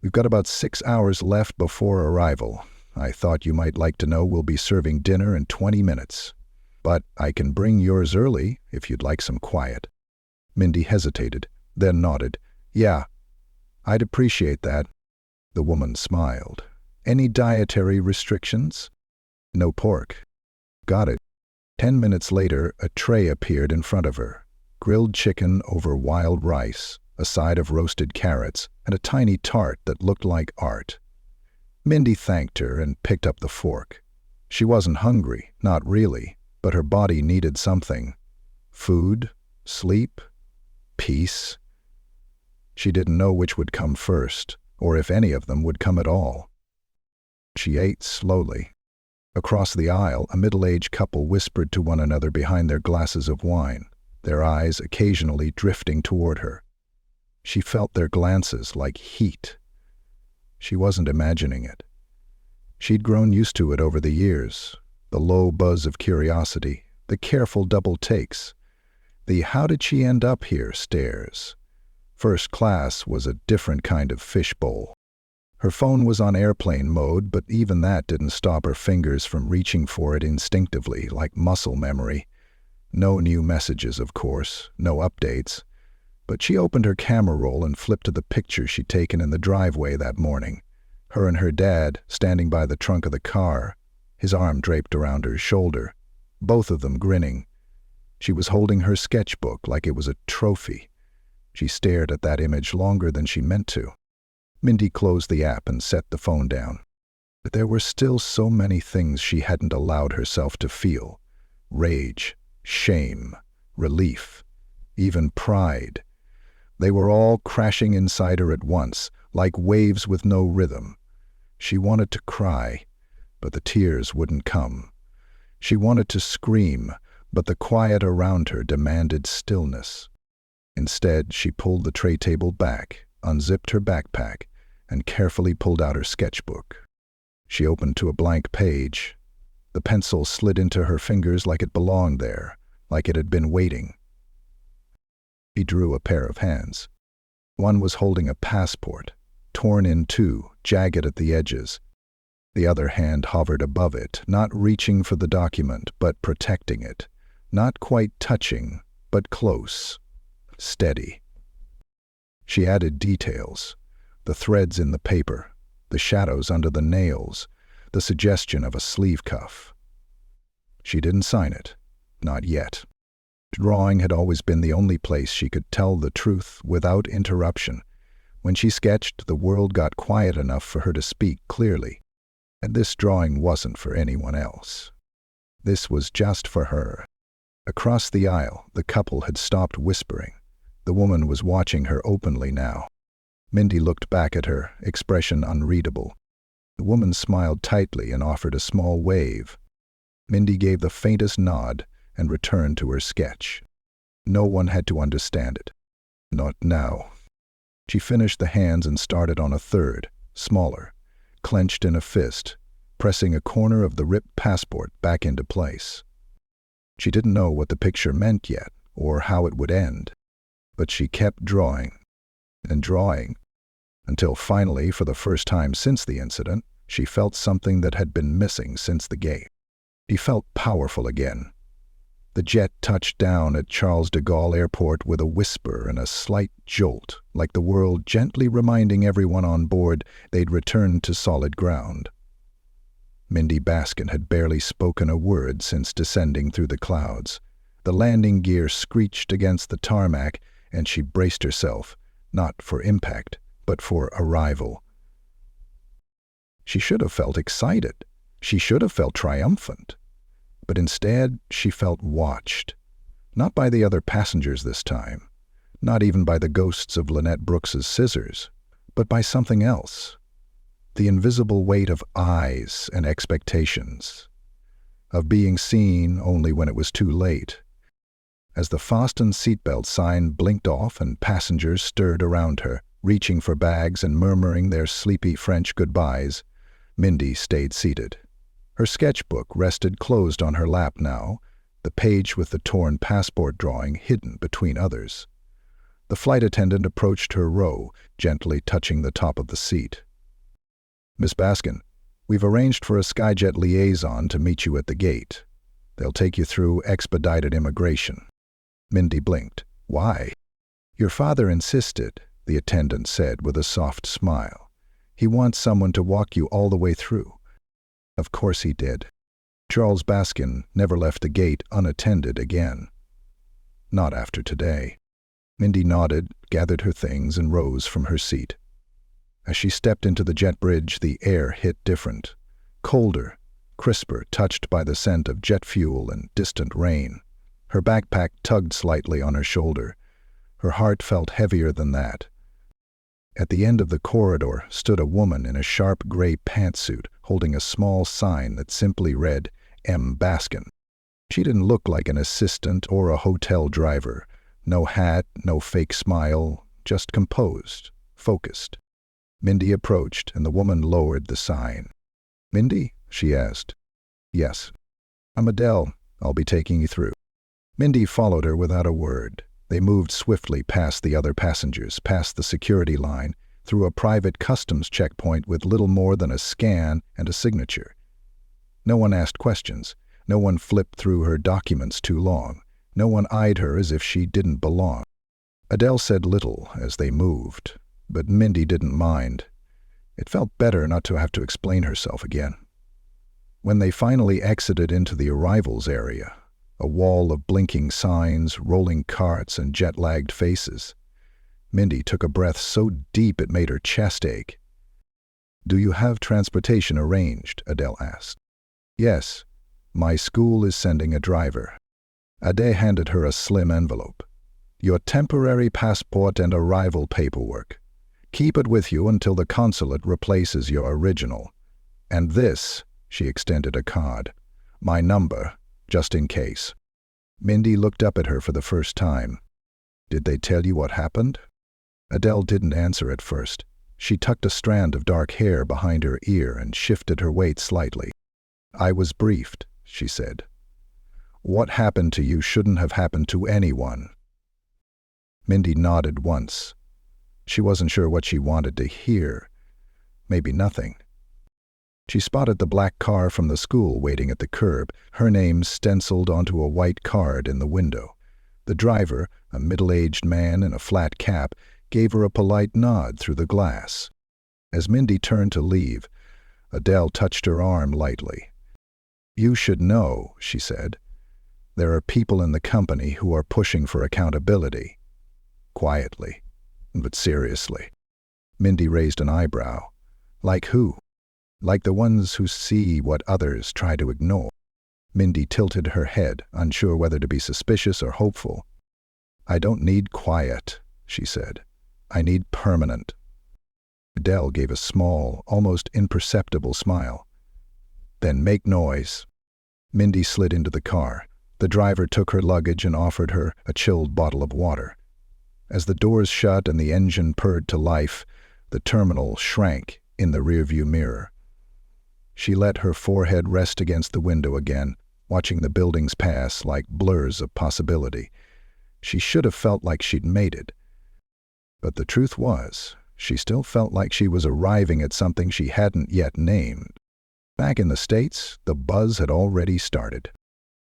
We've got about 6 hours left before arrival. I thought you might like to know we'll be serving dinner in 20 minutes. But I can bring yours early if you'd like some quiet." Mindy hesitated, then nodded. "Yeah, I'd appreciate that." The woman smiled. "Any dietary restrictions?" "No pork." "Got it." 10 minutes later, a tray appeared in front of her. Grilled chicken over wild rice, a side of roasted carrots, and a tiny tart that looked like art. Mindy thanked her and picked up the fork. She wasn't hungry, not really, but her body needed something. Food, sleep, peace. She didn't know which would come first, or if any of them would come at all. She ate slowly. Across the aisle, a middle-aged couple whispered to one another behind their glasses of wine, their eyes occasionally drifting toward her. She felt their glances like heat. She wasn't imagining it. She'd grown used to it over the years, the low buzz of curiosity, the careful double takes, the "how did she end up here" stares. First class was a different kind of fishbowl. Her phone was on airplane mode, but even that didn't stop her fingers from reaching for it instinctively, like muscle memory. No new messages, of course, no updates. But she opened her camera roll and flipped to the picture she'd taken in the driveway that morning. Her and her dad standing by the trunk of the car, his arm draped around her shoulder, both of them grinning. She was holding her sketchbook like it was a trophy. She stared at that image longer than she meant to. Mindy closed the app and set the phone down. But there were still so many things she hadn't allowed herself to feel. Rage, shame, relief, even pride. They were all crashing inside her at once, like waves with no rhythm. She wanted to cry, but the tears wouldn't come. She wanted to scream, but the quiet around her demanded stillness. Instead, she pulled the tray table back, unzipped her backpack, and carefully pulled out her sketchbook. She opened to a blank page. The pencil slid into her fingers like it belonged there, like it had been waiting. He drew a pair of hands. One was holding a passport, torn in two, jagged at the edges. The other hand hovered above it, not reaching for the document, but protecting it. Not quite touching, but close. Steady. She added details. The threads in the paper, the shadows under the nails, the suggestion of a sleeve cuff. She didn't sign it. Not yet. Drawing had always been the only place she could tell the truth without interruption. When she sketched, the world got quiet enough for her to speak clearly. And this drawing wasn't for anyone else. This was just for her. Across the aisle, the couple had stopped whispering. The woman was watching her openly now. Mindy looked back at her, expression unreadable. The woman smiled tightly and offered a small wave. Mindy gave the faintest nod and returned to her sketch. No one had to understand it. Not now. She finished the hands and started on a third, smaller, clenched in a fist, pressing a corner of the ripped passport back into place. She didn't know what the picture meant yet, or how it would end. But she kept drawing, and drawing, until finally, for the first time since the incident, she felt something that had been missing since the gate. She felt powerful again. The jet touched down at Charles de Gaulle Airport with a whisper and a slight jolt, like the world gently reminding everyone on board they'd returned to solid ground. Mindy Baskin had barely spoken a word since descending through the clouds. The landing gear screeched against the tarmac, and she braced herself, not for impact, but for arrival. She should have felt excited. She should have felt triumphant. But instead, she felt watched. Not by the other passengers this time, not even by the ghosts of Lynette Brooks's scissors, but by something else. The invisible weight of eyes and expectations, of being seen only when it was too late. As the fastened seatbelt sign blinked off and passengers stirred around her, Reaching for bags and murmuring their sleepy French goodbyes, Mindy stayed seated. Her sketchbook rested closed on her lap now, the page with the torn passport drawing hidden between others. The flight attendant approached her row, gently touching the top of the seat. "Miss Baskin, we've arranged for a Skyjet liaison to meet you at the gate. They'll take you through expedited immigration." Mindy blinked. "Why?" "Your father insisted," the attendant said with a soft smile. "He wants someone to walk you all the way through." Of course he did. Charles Baskin never left the gate unattended again. Not after today. Mindy nodded, gathered her things, and rose from her seat. As she stepped into the jet bridge, the air hit different. Colder, crisper, touched by the scent of jet fuel and distant rain. Her backpack tugged slightly on her shoulder. Her heart felt heavier than that. At the end of the corridor stood a woman in a sharp gray pantsuit, holding a small sign that simply read, "M. Baskin." She didn't look like an assistant or a hotel driver. No hat, no fake smile, just composed, focused. Mindy approached, and the woman lowered the sign. "Mindy?" she asked. "Yes. I'm Adele. I'll be taking you through." Mindy followed her without a word. They moved swiftly past the other passengers, past the security line, through a private customs checkpoint with little more than a scan and a signature. No one asked questions. No one flipped through her documents too long. No one eyed her as if she didn't belong. Adele said little as they moved, but Mindy didn't mind. It felt better not to have to explain herself again. When they finally exited into the arrivals area, a wall of blinking signs, rolling carts, and jet-lagged faces, Mindy took a breath so deep it made her chest ache. "Do you have transportation arranged?" Adele asked. "Yes. My school is sending a driver." Adele handed her a slim envelope. "Your temporary passport and arrival paperwork. Keep it with you until the consulate replaces your original. And this," she extended a card, "my number, just in case." Mindy looked up at her for the first time. "Did they tell you what happened?" Adele didn't answer at first. She tucked a strand of dark hair behind her ear and shifted her weight slightly. "I was briefed," she said. "What happened to you shouldn't have happened to anyone." Mindy nodded once. She wasn't sure what she wanted to hear. Maybe nothing. She spotted the black car from the school waiting at the curb, her name stenciled onto a white card in the window. The driver, a middle-aged man in a flat cap, gave her a polite nod through the glass. As Mindy turned to leave, Adele touched her arm lightly. "You should know," she said. "There are people in the company who are pushing for accountability." Quietly, but seriously. Mindy raised an eyebrow. "Like who?" "Like the ones who see what others try to ignore." Mindy tilted her head, unsure whether to be suspicious or hopeful. "I don't need quiet," she said. "I need permanent." Adele gave a small, almost imperceptible smile. "Then make noise." Mindy slid into the car. The driver took her luggage and offered her a chilled bottle of water. As the doors shut and the engine purred to life, the terminal shrank in the rearview mirror. She let her forehead rest against the window again, watching the buildings pass like blurs of possibility. She should have felt like she'd made it. But the truth was, she still felt like she was arriving at something she hadn't yet named. Back in the States, the buzz had already started.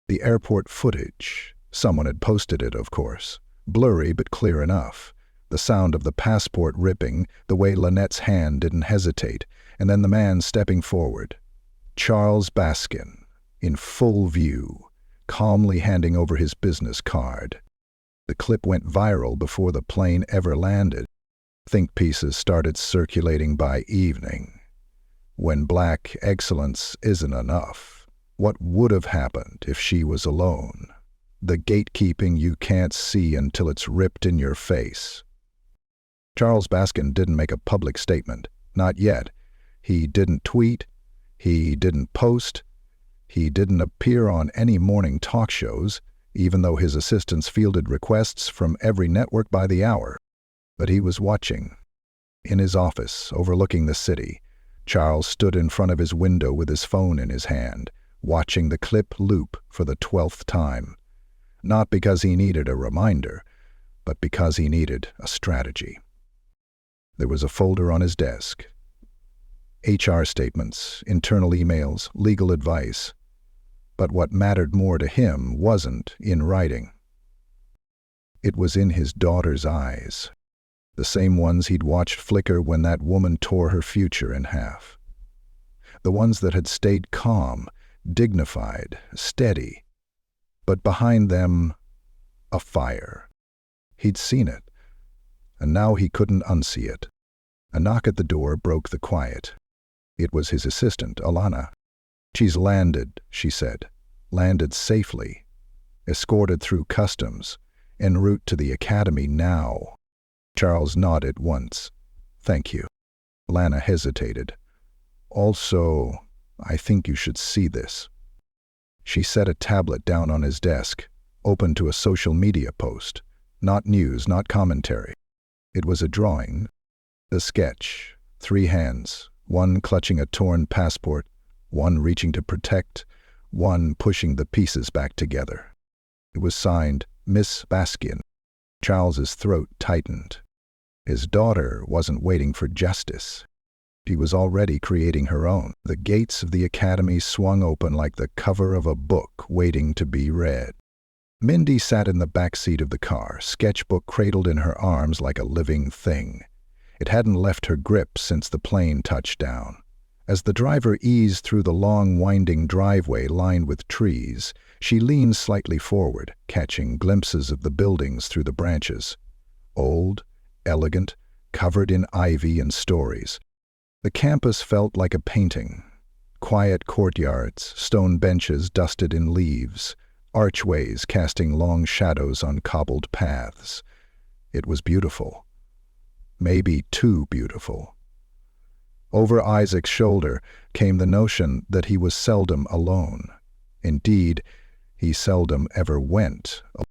The airport footage. Someone had posted it, of course. Blurry but clear enough. The sound of the passport ripping, the way Lynette's hand didn't hesitate, and then the man stepping forward. Charles Baskin, in full view, calmly handing over his business card. The clip went viral before the plane ever landed. Think pieces started circulating by evening. When black excellence isn't enough, what would have happened if she was alone? The gatekeeping you can't see until it's ripped in your face. Charles Baskin didn't make a public statement. Not yet. He didn't tweet. He didn't post. He didn't appear on any morning talk shows, even though his assistants fielded requests from every network by the hour. But he was watching. In his office, overlooking the city, Charles stood in front of his window with his phone in his hand, watching the clip loop for the 12th time. Not because he needed a reminder, but because he needed a strategy. There was a folder on his desk. HR statements, internal emails, legal advice. But what mattered more to him wasn't in writing. It was in his daughter's eyes, the same ones he'd watched flicker when that woman tore her future in half. The ones that had stayed calm, dignified, steady, but behind them, a fire. He'd seen it, and now he couldn't unsee it. A knock at the door broke the quiet. It was his assistant, Alana. "She's landed," she said. "Landed safely. Escorted through customs. En route to the academy now." Charles nodded once. "Thank you." Alana hesitated. "Also, I think you should see this." She set a tablet down on his desk, open to a social media post. Not news, not commentary. It was a drawing. The sketch. 3 hands, one clutching a torn passport, one reaching to protect, one pushing the pieces back together. It was signed, Miss Baskin. Charles's throat tightened. His daughter wasn't waiting for justice. She was already creating her own. The gates of the academy swung open like the cover of a book waiting to be read. Mindy sat in the back seat of the car, sketchbook cradled in her arms like a living thing. It hadn't left her grip since the plane touched down. As the driver eased through the long, winding driveway lined with trees, she leaned slightly forward, catching glimpses of the buildings through the branches. Old, elegant, covered in ivy and stories. The campus felt like a painting. Quiet courtyards, stone benches dusted in leaves, archways casting long shadows on cobbled paths. It was beautiful. Maybe too beautiful. Over Isaac's shoulder came the notion that he was seldom alone. Indeed, he seldom ever went alone.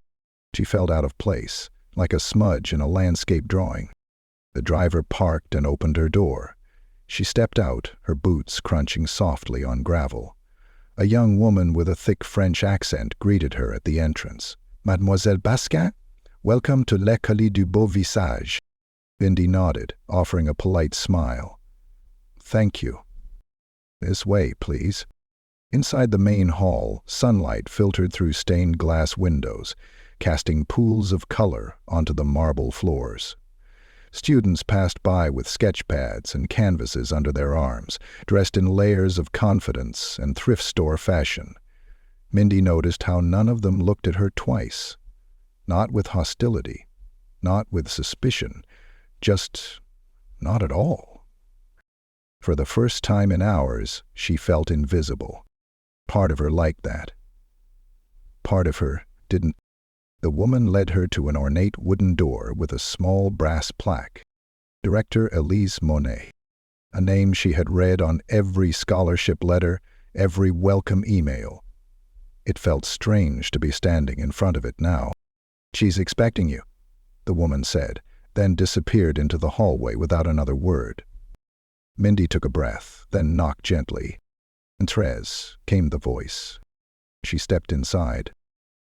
She felt out of place, like a smudge in a landscape drawing. The driver parked and opened her door. She stepped out, her boots crunching softly on gravel. A young woman with a thick French accent greeted her at the entrance. "Mademoiselle Baskin? Welcome to l'École du Beau Visage." Mindy nodded, offering a polite smile. "Thank you." "This way, please." Inside the main hall, sunlight filtered through stained glass windows, casting pools of color onto the marble floors. Students passed by with sketch pads and canvases under their arms, dressed in layers of confidence and thrift store fashion. Mindy noticed how none of them looked at her twice. Not with hostility, not with suspicion, just not at all. For the first time in hours, she felt invisible. Part of her liked that. Part of her didn't. The woman led her to an ornate wooden door with a small brass plaque. Director Elise Monet. A name she had read on every scholarship letter, every welcome email. It felt strange to be standing in front of it now. "She's expecting you," the woman said, then disappeared into the hallway without another word. Mindy took a breath, then knocked gently. "Entrez," came the voice. She stepped inside.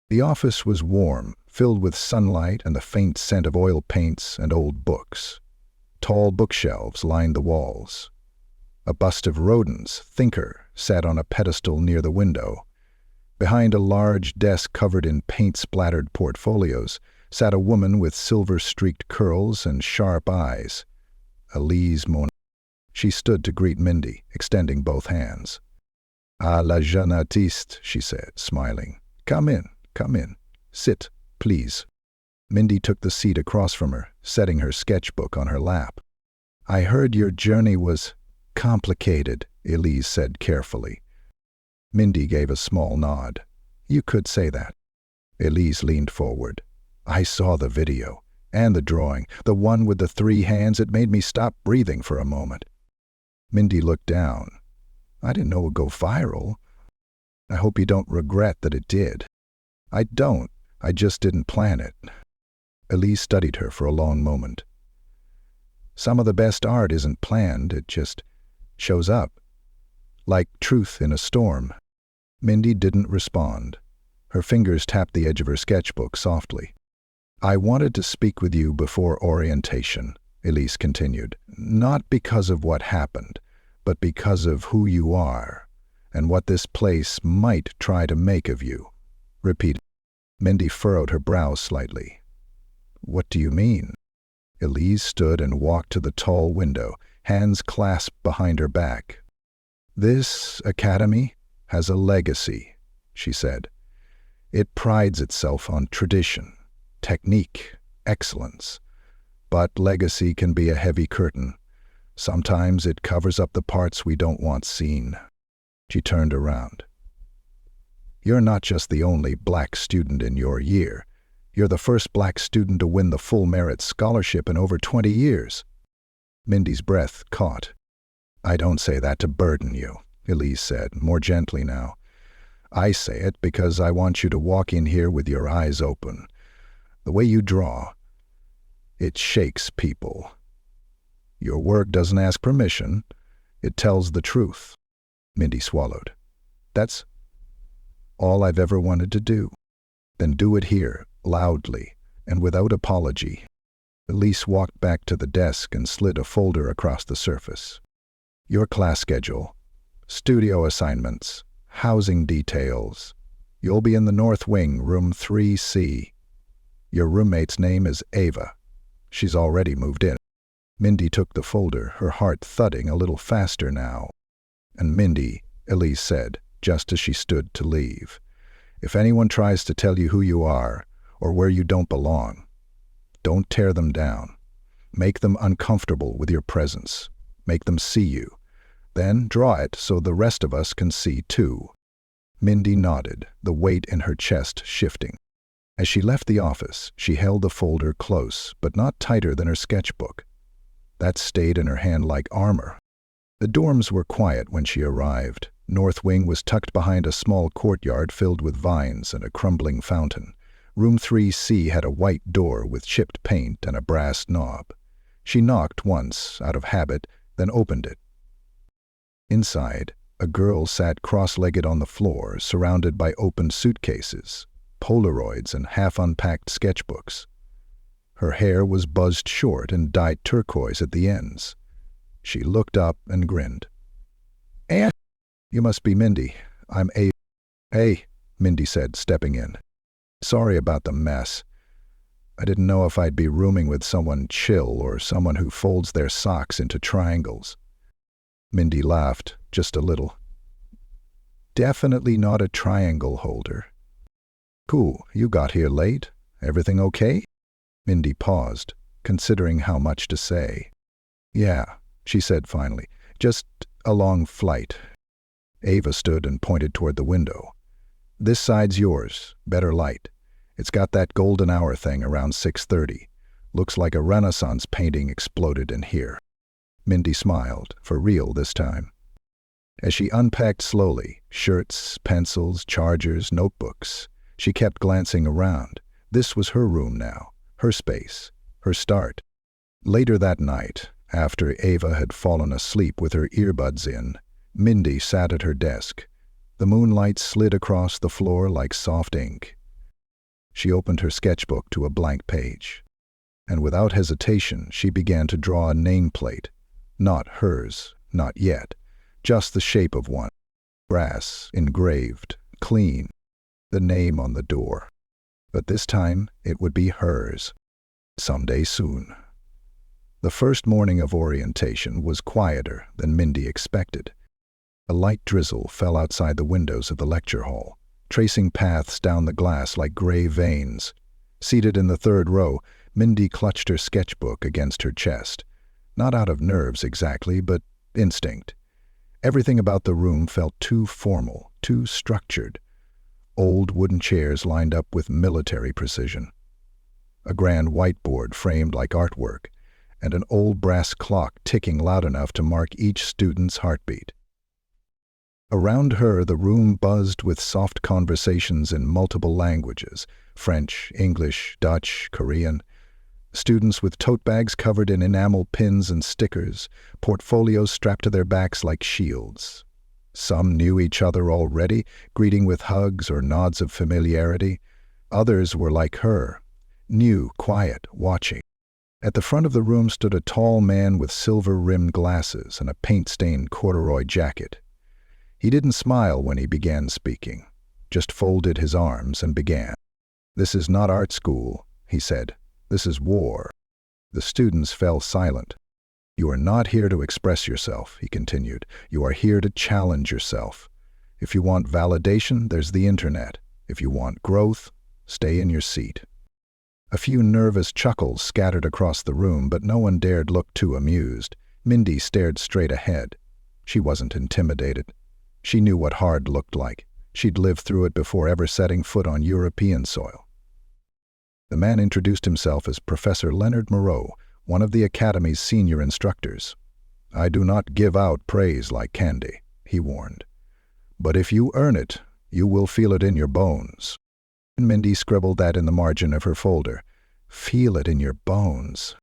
The office was warm, filled with sunlight and the faint scent of oil paints and old books. Tall bookshelves lined the walls. A bust of Rodin's Thinker sat on a pedestal near the window. Behind a large desk covered in paint-splattered portfolios sat a woman with silver-streaked curls and sharp eyes. Elise Monet. She stood to greet Mindy, extending both hands. "Ah, la jeune artiste," she said, smiling. Come in. Sit, please." Mindy took the seat across from her, setting her sketchbook on her lap. "I heard your journey was complicated," Elise said carefully. Mindy gave a small nod. "You could say that." Elise leaned forward. "I saw the video, and the drawing, the one with the 3 hands. It made me stop breathing for a moment." Mindy looked down. "I didn't know it would go viral. I hope you don't regret that it did." "I don't. I just didn't plan it." Elise studied her for a long moment. Some of the best art isn't planned, it just shows up. Like truth in a storm. Mindy didn't respond. Her fingers tapped the edge of her sketchbook softly. I wanted to speak with you before orientation, Elise continued. Not because of what happened, but because of who you are, and what this place might try to make of you. Repeated. Mindy furrowed her brows slightly. What do you mean? Elise stood and walked to the tall window, hands clasped behind her back. This academy has a legacy, she said. It prides itself on tradition, technique, excellence. But legacy can be a heavy curtain. Sometimes it covers up the parts we don't want seen. She turned around. You're not just the only black student in your year. You're the first black student to win the full merit scholarship in over 20 years. Mindy's breath caught. I don't say that to burden you, Elise said, more gently now. I say it because I want you to walk in here with your eyes open. The way you draw, it shakes people. Your work doesn't ask permission. It tells the truth. Mindy swallowed. That's all I've ever wanted to do. Then do it here, loudly, and without apology. Elise walked back to the desk and slid a folder across the surface. Your class schedule, studio assignments, housing details. You'll be in the North Wing, room 3C. Your roommate's name is Ava. She's already moved in. Mindy took the folder, her heart thudding a little faster now. And Mindy, Elise said, just as she stood to leave, if anyone tries to tell you who you are or where you don't belong, don't tear them down. Make them uncomfortable with your presence. Make them see you. Then draw it so the rest of us can see too. Mindy nodded, the weight in her chest shifting. As she left the office, she held the folder close, but not tighter than her sketchbook. That stayed in her hand like armor. The dorms were quiet when she arrived. North Wing was tucked behind a small courtyard filled with vines and a crumbling fountain. Room 3C had a white door with chipped paint and a brass knob. She knocked once, out of habit, then opened it. Inside, a girl sat cross-legged on the floor, surrounded by open suitcases, Polaroids, and half-unpacked sketchbooks. Her hair was buzzed short and dyed turquoise at the ends. She looked up and grinned. "Aunt, you must be Mindy. I'm Ava." "Hey," Mindy said, stepping in. "Sorry about the mess. I didn't know if I'd be rooming with someone chill or someone who folds their socks into triangles." Mindy laughed, just a little. "Definitely not a triangle holder." "Cool, you got here late. Everything okay?" Mindy paused, considering how much to say. "Yeah," she said finally, "just a long flight." Ava stood and pointed toward the window. "This side's yours, better light. It's got that golden hour thing around 6:30. Looks like a Renaissance painting exploded in here." Mindy smiled, for real this time. As she unpacked slowly, shirts, pencils, chargers, notebooks, she kept glancing around. This was her room now, her space, her start. Later that night, after Ava had fallen asleep with her earbuds in, Mindy sat at her desk. The moonlight slid across the floor like soft ink. She opened her sketchbook to a blank page, and without hesitation she began to draw a nameplate. Not hers, not yet, just the shape of one. Brass, engraved, clean, the name on the door. But this time it would be hers. Someday soon. The first morning of orientation was quieter than Mindy expected. A light drizzle fell outside the windows of the lecture hall, tracing paths down the glass like gray veins. Seated in the third row, Mindy clutched her sketchbook against her chest. Not out of nerves exactly, but instinct. Everything about the room felt too formal, too structured. Old wooden chairs lined up with military precision. A grand whiteboard framed like artwork, and an old brass clock ticking loud enough to mark each student's heartbeat. Around her, the room buzzed with soft conversations in multiple languages: French, English, Dutch, Korean. Students with tote bags covered in enamel pins and stickers, portfolios strapped to their backs like shields. Some knew each other already, greeting with hugs or nods of familiarity. Others were like her, new, quiet, watching. At the front of the room stood a tall man with silver-rimmed glasses and a paint-stained corduroy jacket. He didn't smile when he began speaking, just folded his arms and began. "This is not art school," he said. "This is war." The students fell silent. "You are not here to express yourself," he continued. "You are here to challenge yourself. If you want validation, there's the internet. If you want growth, stay in your seat." A few nervous chuckles scattered across the room, but no one dared look too amused. Mindy stared straight ahead. She wasn't intimidated. She knew what hard looked like. She'd lived through it before ever setting foot on European soil. The man introduced himself as Professor Leonard Moreau, one of the Academy's senior instructors. "I do not give out praise like candy," he warned. "But if you earn it, you will feel it in your bones." Mindy scribbled that in the margin of her folder. Feel it in your bones.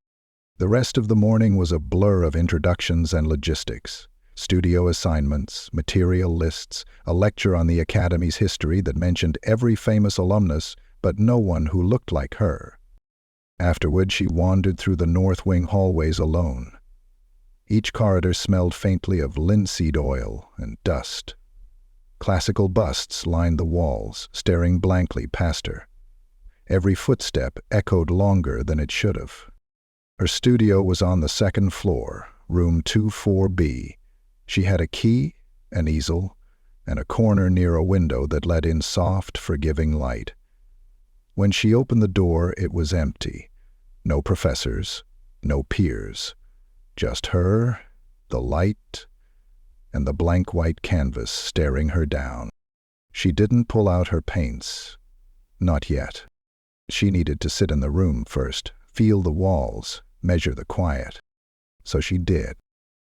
The rest of the morning was a blur of introductions and logistics. Studio assignments, material lists, a lecture on the Academy's history that mentioned every famous alumnus, but no one who looked like her. Afterward, she wandered through the North Wing hallways alone. Each corridor smelled faintly of linseed oil and dust. Classical busts lined the walls, staring blankly past her. Every footstep echoed longer than it should have. Her studio was on the second floor, room 24B. She had a key, an easel, and a corner near a window that let in soft, forgiving light. When she opened the door, it was empty. No professors, no peers. Just her, the light, and the blank white canvas staring her down. She didn't pull out her paints. Not yet. She needed to sit in the room first, feel the walls, measure the quiet. So she did.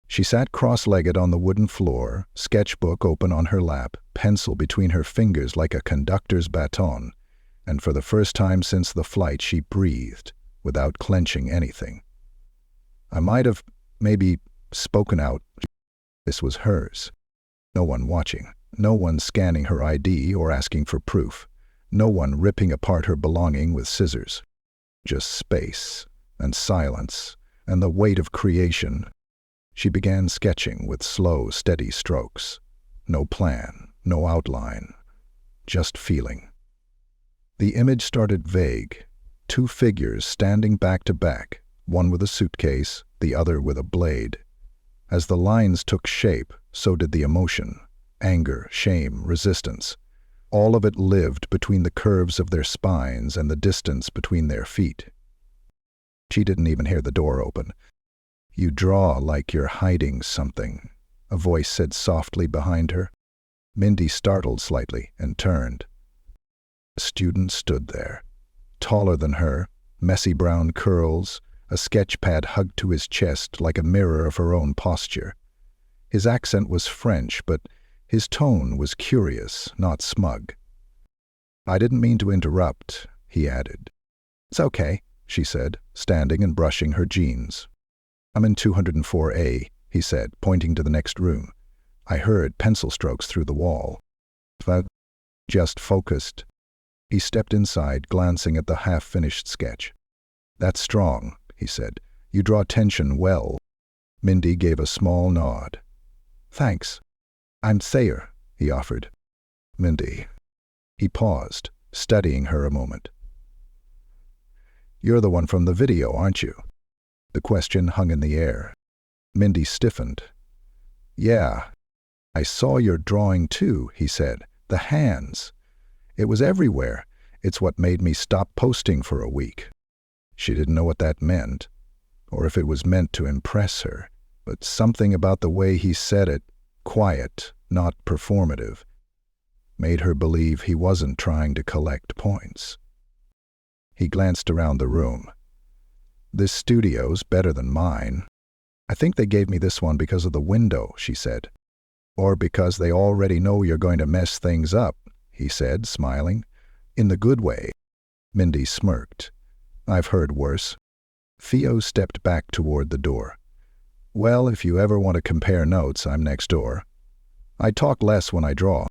She sat cross-legged on the wooden floor, sketchbook open on her lap, pencil between her fingers like a conductor's baton, and for the first time since the flight she breathed, without clenching anything. I might have, maybe, spoken out. This was hers. No one watching, no one scanning her ID or asking for proof, no one ripping apart her belonging with scissors. Just space, and silence, and the weight of creation. She began sketching with slow, steady strokes. No plan, no outline, just feeling. The image started vague. Two figures standing back to back, one with a suitcase, the other with a blade. As the lines took shape, so did the emotion. Anger, shame, resistance. All of it lived between the curves of their spines and the distance between their feet. She didn't even hear the door open. "You draw like you're hiding something," a voice said softly behind her. Mindy startled slightly and turned. A student stood there, taller than her, messy brown curls, a sketch pad hugged to his chest like a mirror of her own posture. His accent was French, but his tone was curious, not smug. "I didn't mean to interrupt," he added. "It's okay," she said, standing and brushing her jeans. "I'm in 204A, he said, pointing to the next room. I heard pencil strokes through the wall. Just focused. He stepped inside, glancing at the half-finished sketch. "That's strong," he said. "You draw tension well." Mindy gave a small nod. "Thanks. I'm Thayer," he offered. "Mindy." He paused, studying her a moment. "You're the one from the video, aren't you?" The question hung in the air. Mindy stiffened. "Yeah. I saw your drawing too," he said. "The hands. It was everywhere. It's what made me stop posting for a week." She didn't know what that meant, or if it was meant to impress her, but something about the way he said it, quiet, not performative, made her believe he wasn't trying to collect points. He glanced around the room. "This studio's better than mine. I think they gave me this one because of the window," she said. "Or because they already know you're going to mess things up," he said, smiling. "In the good way." Mindy smirked. "I've heard worse." Theo stepped back toward the door. Well, if you ever want to compare notes, I'm next door. I talk less when I draw.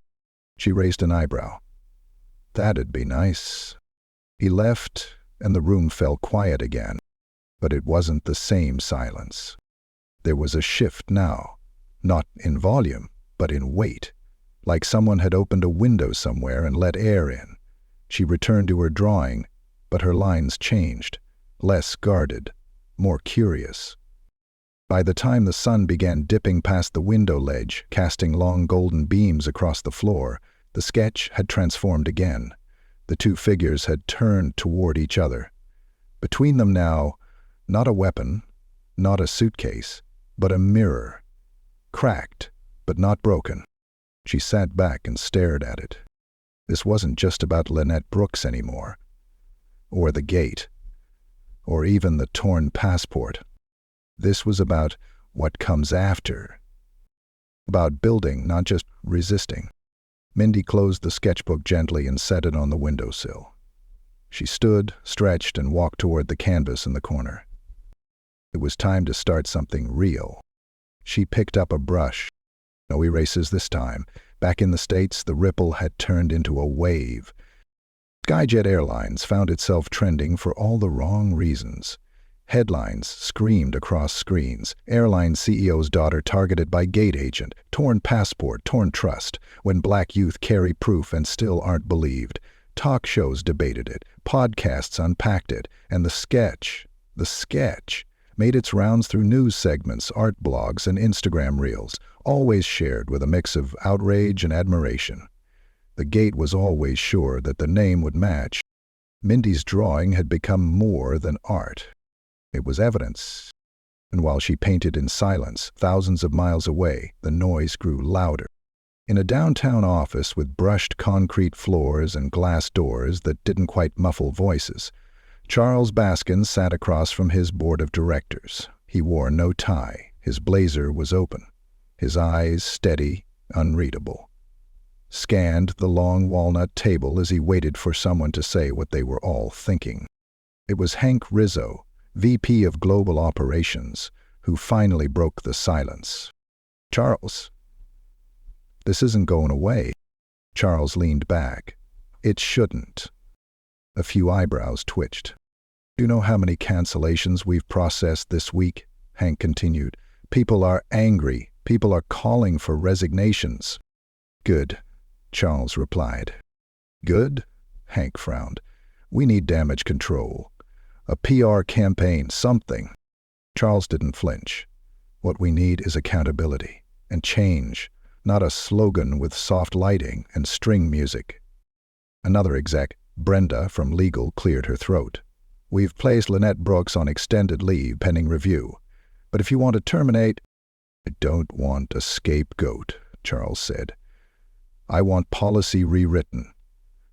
She raised an eyebrow. That'd be nice. He left, and the room fell quiet again. But it wasn't the same silence. There was a shift now, not in volume, but in weight, like someone had opened a window somewhere and let air in. She returned to her drawing, but her lines changed, less guarded, more curious. By the time the sun began dipping past the window ledge, casting long golden beams across the floor, the sketch had transformed again. The two figures had turned toward each other. Between them now, not a weapon, not a suitcase, but a mirror. Cracked, but not broken. She sat back and stared at it. This wasn't just about Lynette Brooks anymore, or the gate, or even the torn passport. This was about what comes after. About building, not just resisting. Mindy closed the sketchbook gently and set it on the windowsill. She stood, stretched, and walked toward the canvas in the corner. It was time to start something real. She picked up a brush. No erases this time. Back in the States, the ripple had turned into a wave. Skyjet Airlines found itself trending for all the wrong reasons. Headlines screamed across screens. Airline CEO's daughter targeted by gate agent. Torn passport, torn trust. When black youth carry proof and still aren't believed. Talk shows debated it. Podcasts unpacked it. And the sketch, made its rounds through news segments, art blogs, and Instagram reels, always shared with a mix of outrage and admiration. The gate was always sure that the name would match. Mindy's drawing had become more than art. It was evidence. And while she painted in silence, thousands of miles away, the noise grew louder. In a downtown office with brushed concrete floors and glass doors that didn't quite muffle voices, Charles Baskin sat across from his board of directors. He wore no tie. His blazer was open. His eyes steady, unreadable. Scanned the long walnut table as he waited for someone to say what they were all thinking. It was Hank Rizzo, VP of Global Operations, who finally broke the silence. Charles, this isn't going away. Charles leaned back. It shouldn't. A few eyebrows twitched. Do you know how many cancellations we've processed this week? Hank continued. People are angry. People are calling for resignations. Good, Charles replied. Good? Hank frowned. We need damage control. A PR campaign, something. Charles didn't flinch. What we need is accountability and change, not a slogan with soft lighting and string music. Another exec, Brenda from legal, cleared her throat. We've placed Lynette Brooks on extended leave pending review. But if you want to terminate... I don't want a scapegoat, Charles said. I want policy rewritten.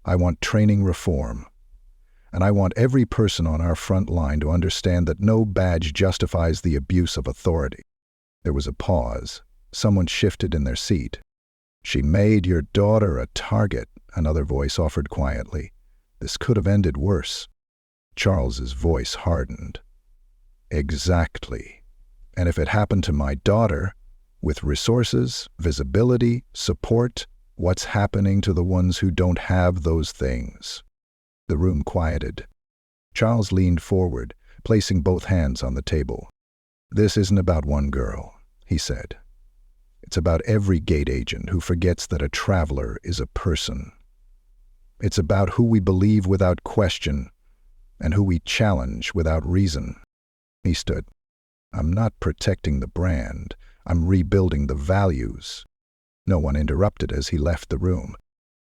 I want training reform. And I want every person on our front line to understand that no badge justifies the abuse of authority. There was a pause. Someone shifted in their seat. She made your daughter a target, another voice offered quietly. This could have ended worse. Charles's voice hardened. Exactly. And if it happened to my daughter, with resources, visibility, support, what's happening to the ones who don't have those things? The room quieted. Charles leaned forward, placing both hands on the table. This isn't about one girl, he said. It's about every gate agent who forgets that a traveler is a person. It's about who we believe without question and who we challenge without reason. He stood. I'm not protecting the brand. I'm rebuilding the values. No one interrupted as he left the room.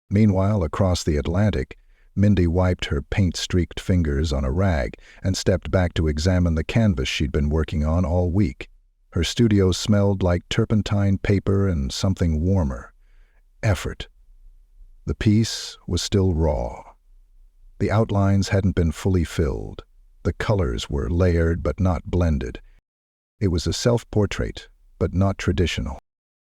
Meanwhile, across the Atlantic, Mindy wiped her paint-streaked fingers on a rag and stepped back to examine the canvas she'd been working on all week. Her studio smelled like turpentine paper and something warmer. Effort. The piece was still raw. The outlines hadn't been fully filled. The colors were layered but not blended. It was a self-portrait, but not traditional.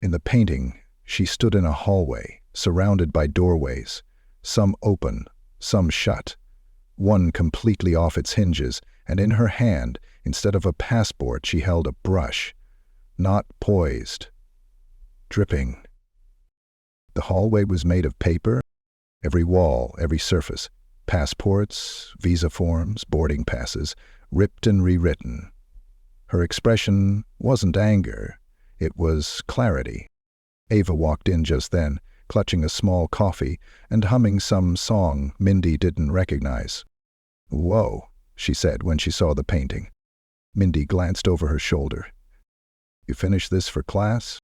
In the painting, she stood in a hallway, surrounded by doorways, some open, some shut, one completely off its hinges, and in her hand, instead of a passport, she held a brush, not poised, dripping. The hallway was made of paper, every wall, every surface, passports, visa forms, boarding passes, ripped and rewritten. Her expression wasn't anger, it was clarity. Ava walked in just then, clutching a small coffee and humming some song Mindy didn't recognize. "Whoa," she said when she saw the painting. Mindy glanced over her shoulder. "You finished this for class?"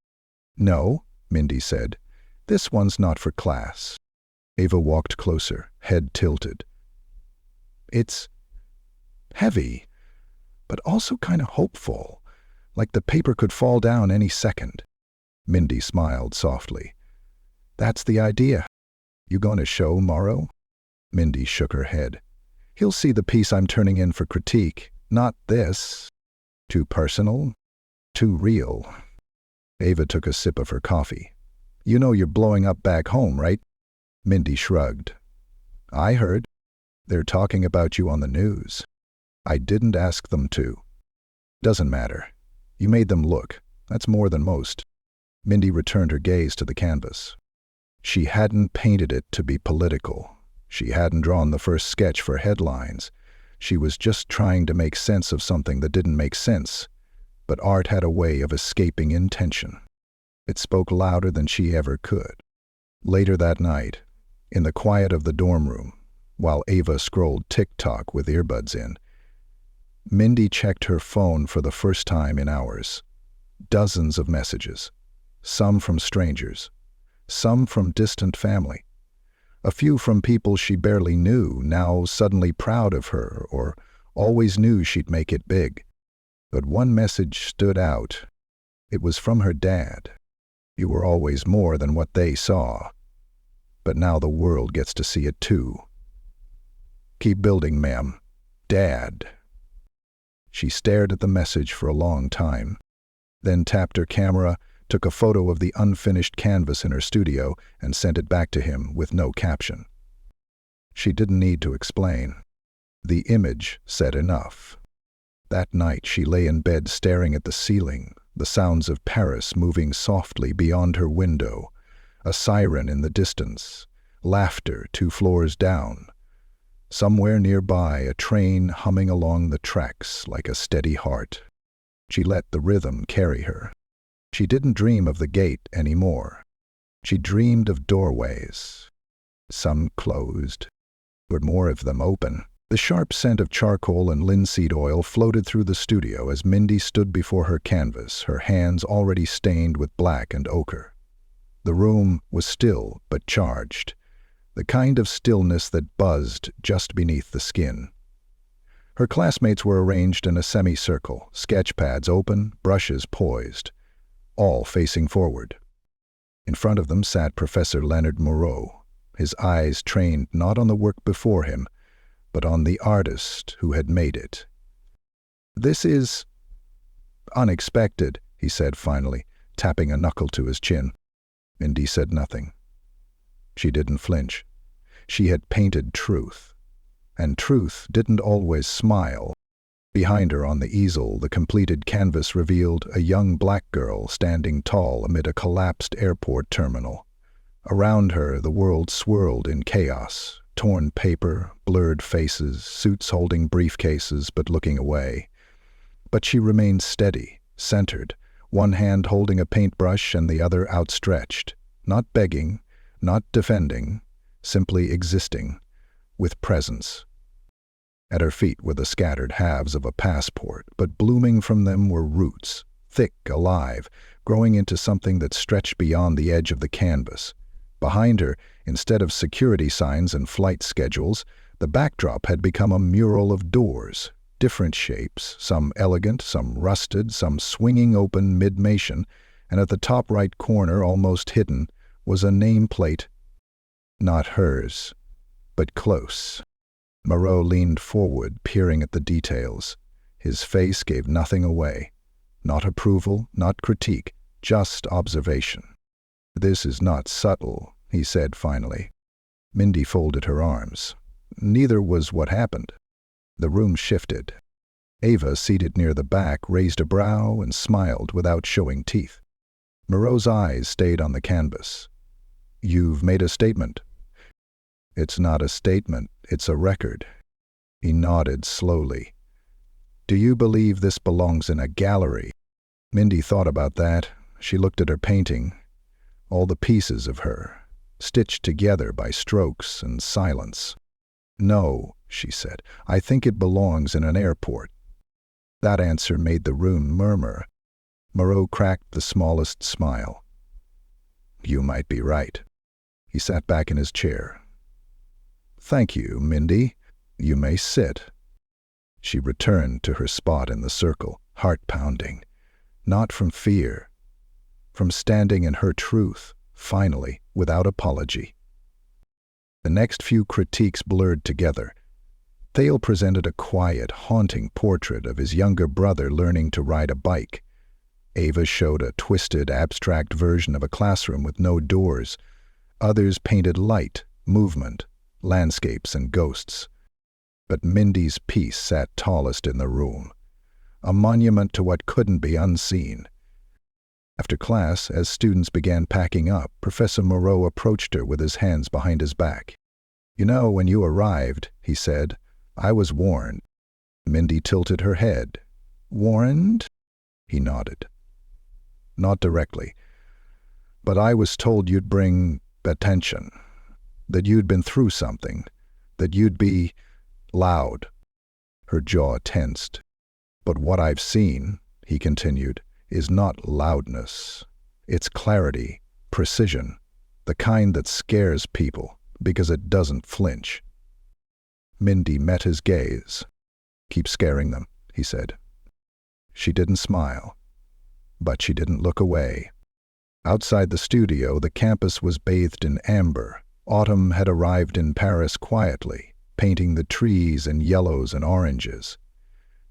"No," Mindy said. "This one's not for class." Ava walked closer, head tilted. "It's heavy, but also kind of hopeful, like the paper could fall down any second." Mindy smiled softly. "That's the idea. You going to show Morrow?" Mindy shook her head. "He'll see the piece I'm turning in for critique, not this. Too personal, too real." Ava took a sip of her coffee. "You know you're blowing up back home, right?" Mindy shrugged. "I heard. They're talking about you on the news." "I didn't ask them to." "Doesn't matter. You made them look. That's more than most." Mindy returned her gaze to the canvas. She hadn't painted it to be political. She hadn't drawn the first sketch for headlines. She was just trying to make sense of something that didn't make sense. But art had a way of escaping intention. It spoke louder than she ever could. Later that night, in the quiet of the dorm room, while Ava scrolled TikTok with earbuds in, Mindy checked her phone for the first time in hours. Dozens of messages. Some from strangers. Some from distant family. A few from people she barely knew, now suddenly proud of her, or always knew she'd make it big. But one message stood out. It was from her dad. "You were always more than what they saw. But now the world gets to see it too. Keep building, ma'am. Dad." She stared at the message for a long time, then tapped her camera, took a photo of the unfinished canvas in her studio, and sent it back to him with no caption. She didn't need to explain. The image said enough. That night she lay in bed staring at the ceiling, the sounds of Paris moving softly beyond her window, a siren in the distance, laughter 2 floors down. Somewhere nearby, a train humming along the tracks like a steady heart. She let the rhythm carry her. She didn't dream of the gate anymore. She dreamed of doorways. Some closed, but more of them open. The sharp scent of charcoal and linseed oil floated through the studio as Mindy stood before her canvas, her hands already stained with black and ochre. The room was still but charged, the kind of stillness that buzzed just beneath the skin. Her classmates were arranged in a semicircle, sketch pads open, brushes poised, all facing forward. In front of them sat Professor Leonard Moreau, his eyes trained not on the work before him, but on the artist who had made it. "This is unexpected," he said finally, tapping a knuckle to his chin. Mindy said nothing. She didn't flinch. She had painted truth, and truth didn't always smile. Behind her on the easel, the completed canvas revealed a young black girl standing tall amid a collapsed airport terminal. Around her, the world swirled in chaos. Torn paper, blurred faces, suits holding briefcases but looking away. But she remained steady, centered, one hand holding a paintbrush and the other outstretched, not begging, not defending, simply existing, with presence. At her feet were the scattered halves of a passport, but blooming from them were roots, thick, alive, growing into something that stretched beyond the edge of the canvas. Behind her, instead of security signs and flight schedules, the backdrop had become a mural of doors, different shapes, some elegant, some rusted, some swinging open mid-motion, and at the top right corner, almost hidden, was a nameplate. Not hers, but close. Moreau leaned forward, peering at the details. His face gave nothing away. Not approval, not critique, just observation. "This is not subtle," he said finally. Mindy folded her arms. Neither was what happened. The room shifted. Ava, seated near the back, raised a brow and smiled without showing teeth. Moreau's eyes stayed on the canvas. "You've made a statement." "It's not a statement, it's a record." He nodded slowly. "Do you believe this belongs in a gallery?" Mindy thought about that. She looked at her painting, all the pieces of her, stitched together by strokes and silence. "No," she said, "I think it belongs in an airport." That answer made the room murmur. Moreau cracked the smallest smile. "You might be right." He sat back in his chair. "Thank you, Mindy. You may sit." She returned to her spot in the circle, heart pounding. Not from fear, from standing in her truth, finally, without apology. The next few critiques blurred together. Thale presented a quiet, haunting portrait of his younger brother learning to ride a bike. Ava showed a twisted, abstract version of a classroom with no doors. Others painted light, movement, landscapes, and ghosts. But Mindy's piece sat tallest in the room, a monument to what couldn't be unseen. After class, as students began packing up, Professor Moreau approached her with his hands behind his back. "You know, when you arrived," he said, "I was warned." Mindy tilted her head. "Warned?" He nodded. "Not directly. But I was told you'd bring attention, that you'd been through something, that you'd be loud." Her jaw tensed. "But what I've seen," he continued, "is not loudness. It's clarity, precision, the kind that scares people because it doesn't flinch." Mindy met his gaze. "Keep scaring them," he said. She didn't smile, but she didn't look away. Outside the studio, the campus was bathed in amber. Autumn had arrived in Paris quietly, painting the trees in yellows and oranges.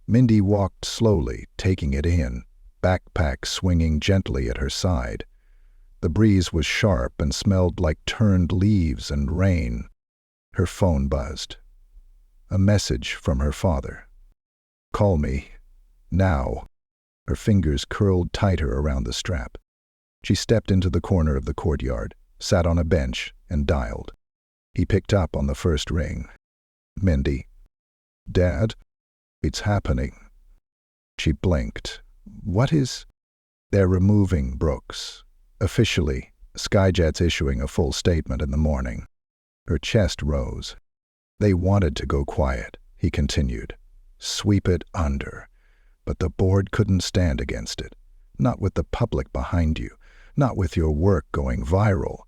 Mindy walked slowly, taking it in, backpack swinging gently at her side. The breeze was sharp and smelled like turned leaves and rain. Her phone buzzed. A message from her father. "Call me. Now." Her fingers curled tighter around the strap. She stepped into the corner of the courtyard, sat on a bench, and dialed. He picked up on the first ring. "Mindy." "Dad?" "It's happening." She blinked. "What is—" "They're removing Brooks. Officially, Skyjet's issuing a full statement in the morning." Her chest rose. "They wanted to go quiet," he continued. "Sweep it under. But the board couldn't stand against it. Not with the public behind you. Not with your work going viral.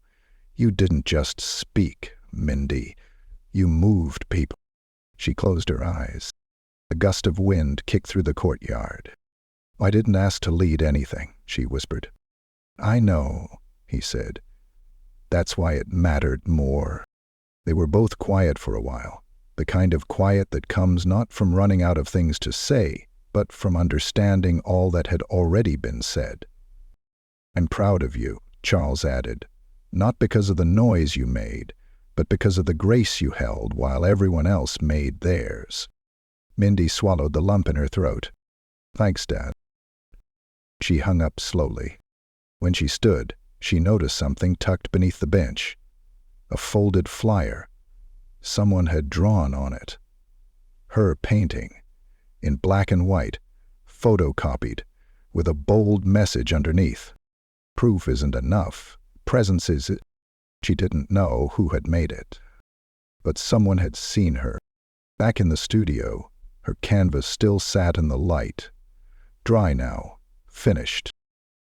You didn't just speak, Mindy. You moved people." She closed her eyes. A gust of wind kicked through the courtyard. "I didn't ask to lead anything," she whispered. "I know," he said. "That's why it mattered more." They were both quiet for a while, the kind of quiet that comes not from running out of things to say, but from understanding all that had already been said. "I'm proud of you," Charles added, "not because of the noise you made, but because of the grace you held while everyone else made theirs." Mindy swallowed the lump in her throat. "Thanks, Dad." She hung up slowly. When she stood, she noticed something tucked beneath the bench. A folded flyer. Someone had drawn on it. Her painting, in black and white, photocopied, with a bold message underneath. Proof isn't enough. Presence is. She didn't know who had made it. But someone had seen her. Back in the studio, her canvas still sat in the light. Dry now, finished.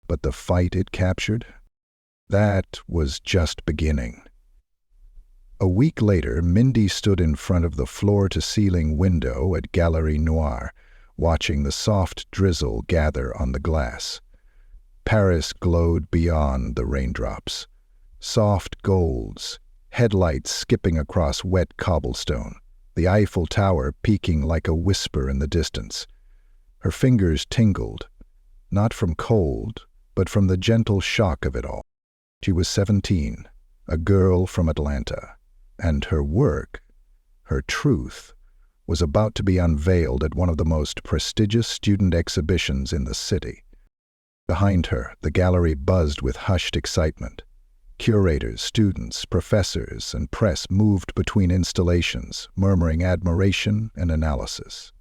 But the fight it captured? That was just beginning. A week later, Mindy stood in front of the floor-to-ceiling window at Galerie Noire, watching the soft drizzle gather on the glass. Paris glowed beyond the raindrops. Soft golds, headlights skipping across wet cobblestone, the Eiffel Tower peaking like a whisper in the distance. Her fingers tingled, not from cold, but from the gentle shock of it all. She was 17, a girl from Atlanta, and her work, her truth, was about to be unveiled at one of the most prestigious student exhibitions in the city. Behind her, the gallery buzzed with hushed excitement. Curators, students, professors, and press moved between installations, murmuring admiration and analysis.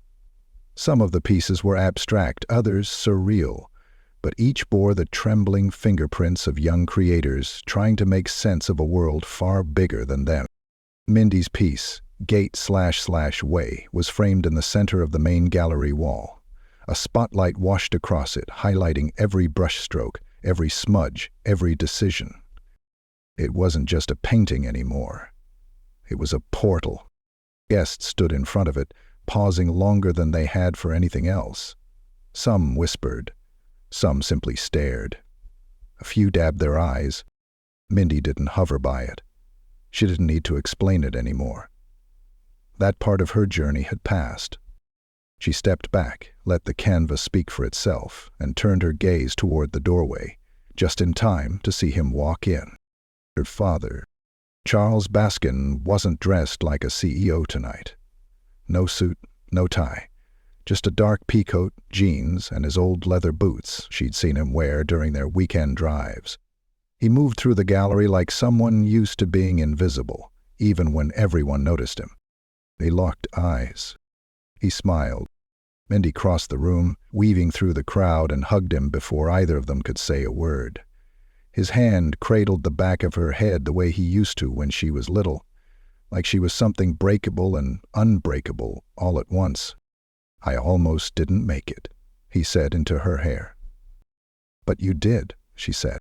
Some of the pieces were abstract, others surreal, but each bore the trembling fingerprints of young creators trying to make sense of a world far bigger than them. Mindy's piece, Gate//Way, was framed in the center of the main gallery wall. A spotlight washed across it, highlighting every brushstroke, every smudge, every decision. It wasn't just a painting anymore. It was a portal. Guests stood in front of it, pausing longer than they had for anything else. Some whispered. Some simply stared. A few dabbed their eyes. Mindy didn't hover by it. She didn't need to explain it anymore. That part of her journey had passed. She stepped back, let the canvas speak for itself, and turned her gaze toward the doorway, just in time to see him walk in. Her father, Charles Baskin, wasn't dressed like a CEO tonight. No suit, no tie. Just a dark peacoat, jeans, and his old leather boots she'd seen him wear during their weekend drives. He moved through the gallery like someone used to being invisible, even when everyone noticed him. They locked eyes. He smiled. Mindy crossed the room, weaving through the crowd, and hugged him before either of them could say a word. His hand cradled the back of her head the way he used to when she was little, like she was something breakable and unbreakable all at once. "I almost didn't make it," he said into her hair. "But you did," she said.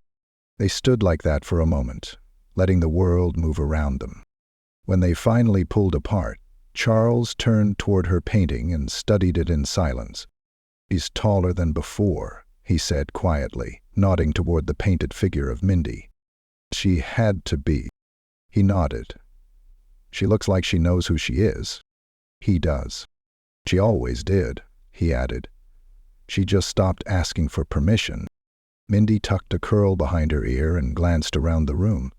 They stood like that for a moment, letting the world move around them. When they finally pulled apart, Charles turned toward her painting and studied it in silence. "She's taller than before," he said quietly, nodding toward the painted figure of Mindy. "She had to be." He nodded. "She looks like she knows who she is." "He does." "She always did," he added. "She just stopped asking for permission." Mindy tucked a curl behind her ear and glanced around the room.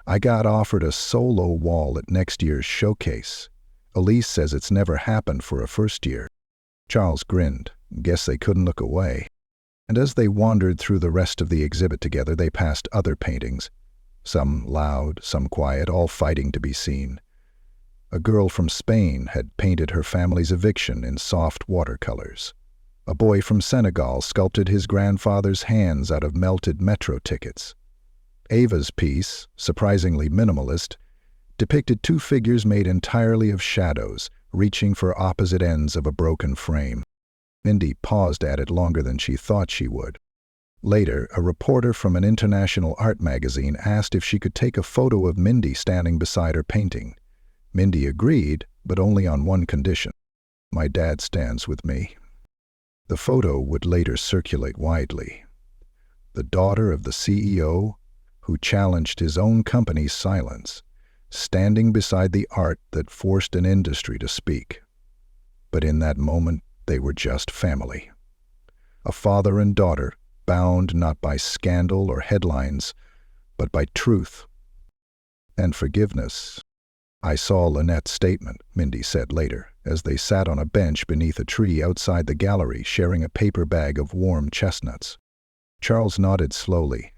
"I got offered a solo wall at next year's showcase. Elise says it's never happened for a first year." Charles grinned. Guess they couldn't look away. And as they wandered through the rest of the exhibit together, they passed other paintings. Some loud, some quiet, all fighting to be seen. A girl from Spain had painted her family's eviction in soft watercolors. A boy from Senegal sculpted his grandfather's hands out of melted metro tickets. Ava's piece, surprisingly minimalist, depicted two figures made entirely of shadows, reaching for opposite ends of a broken frame. Mindy paused at it longer than she thought she would. Later, a reporter from an international art magazine asked if she could take a photo of Mindy standing beside her painting. Mindy agreed, but only on one condition. "My dad stands with me." The photo would later circulate widely. The daughter of the CEO, who challenged his own company's silence, standing beside the art that forced an industry to speak. But in that moment, they were just family. A father and daughter, bound not by scandal or headlines, but by truth and forgiveness. "I saw Lynette's statement," Mindy said later, as they sat on a bench beneath a tree outside the gallery sharing a paper bag of warm chestnuts. Charles nodded slowly.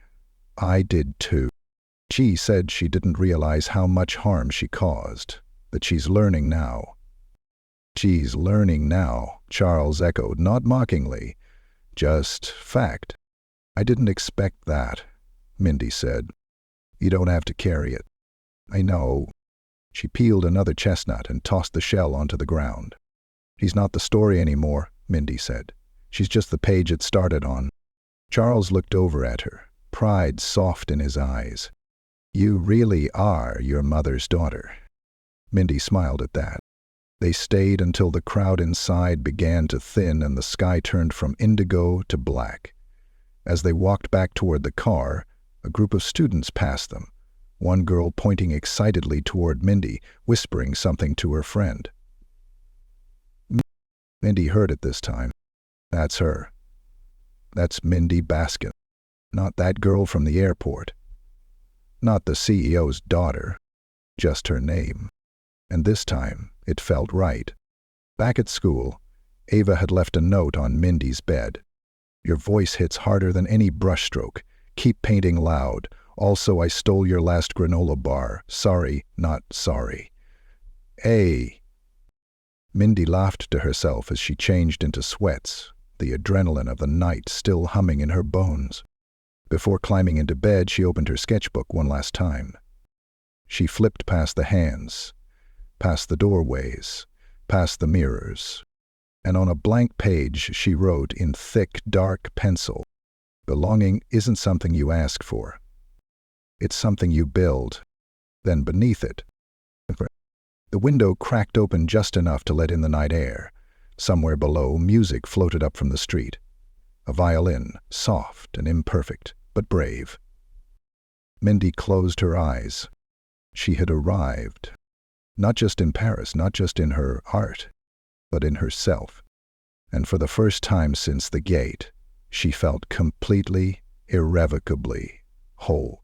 "I did too. She said she didn't realize how much harm she caused, that she's learning now." "She's learning now," Charles echoed, not mockingly, just fact. "I didn't expect that," Mindy said. "You don't have to carry it." "I know." She peeled another chestnut and tossed the shell onto the ground. "She's not the story anymore," Mindy said. "She's just the page it started on." Charles looked over at her, pride soft in his eyes. "You really are your mother's daughter." Mindy smiled at that. They stayed until the crowd inside began to thin and the sky turned from indigo to black. As they walked back toward the car, a group of students passed them, one girl pointing excitedly toward Mindy, whispering something to her friend. Mindy heard it this time. "That's her. That's Mindy Baskin. Not that girl from the airport. Not the CEO's daughter. Just her name. And this time, It felt right. Back at school, Ava had left a note on Mindy's bed. Your voice hits harder than any brushstroke. Keep painting loud. Also, I stole your last granola bar. Sorry, not sorry. Hey. Mindy laughed to herself as she changed into sweats, the adrenaline of the night still humming in her bones. Before climbing into bed, she opened her sketchbook one last time. She flipped past the hands, past the doorways, past the mirrors, and on a blank page she wrote in thick, dark pencil, "Belonging isn't something you ask for. It's something you build." Then beneath it, the window cracked open just enough to let in the night air. Somewhere below, music floated up from the street. A violin, soft and imperfect, but brave. Mindy closed her eyes. She had arrived. Not just in Paris, not just in her art, but in herself. And for the first time since the gate, she felt completely, irrevocably whole.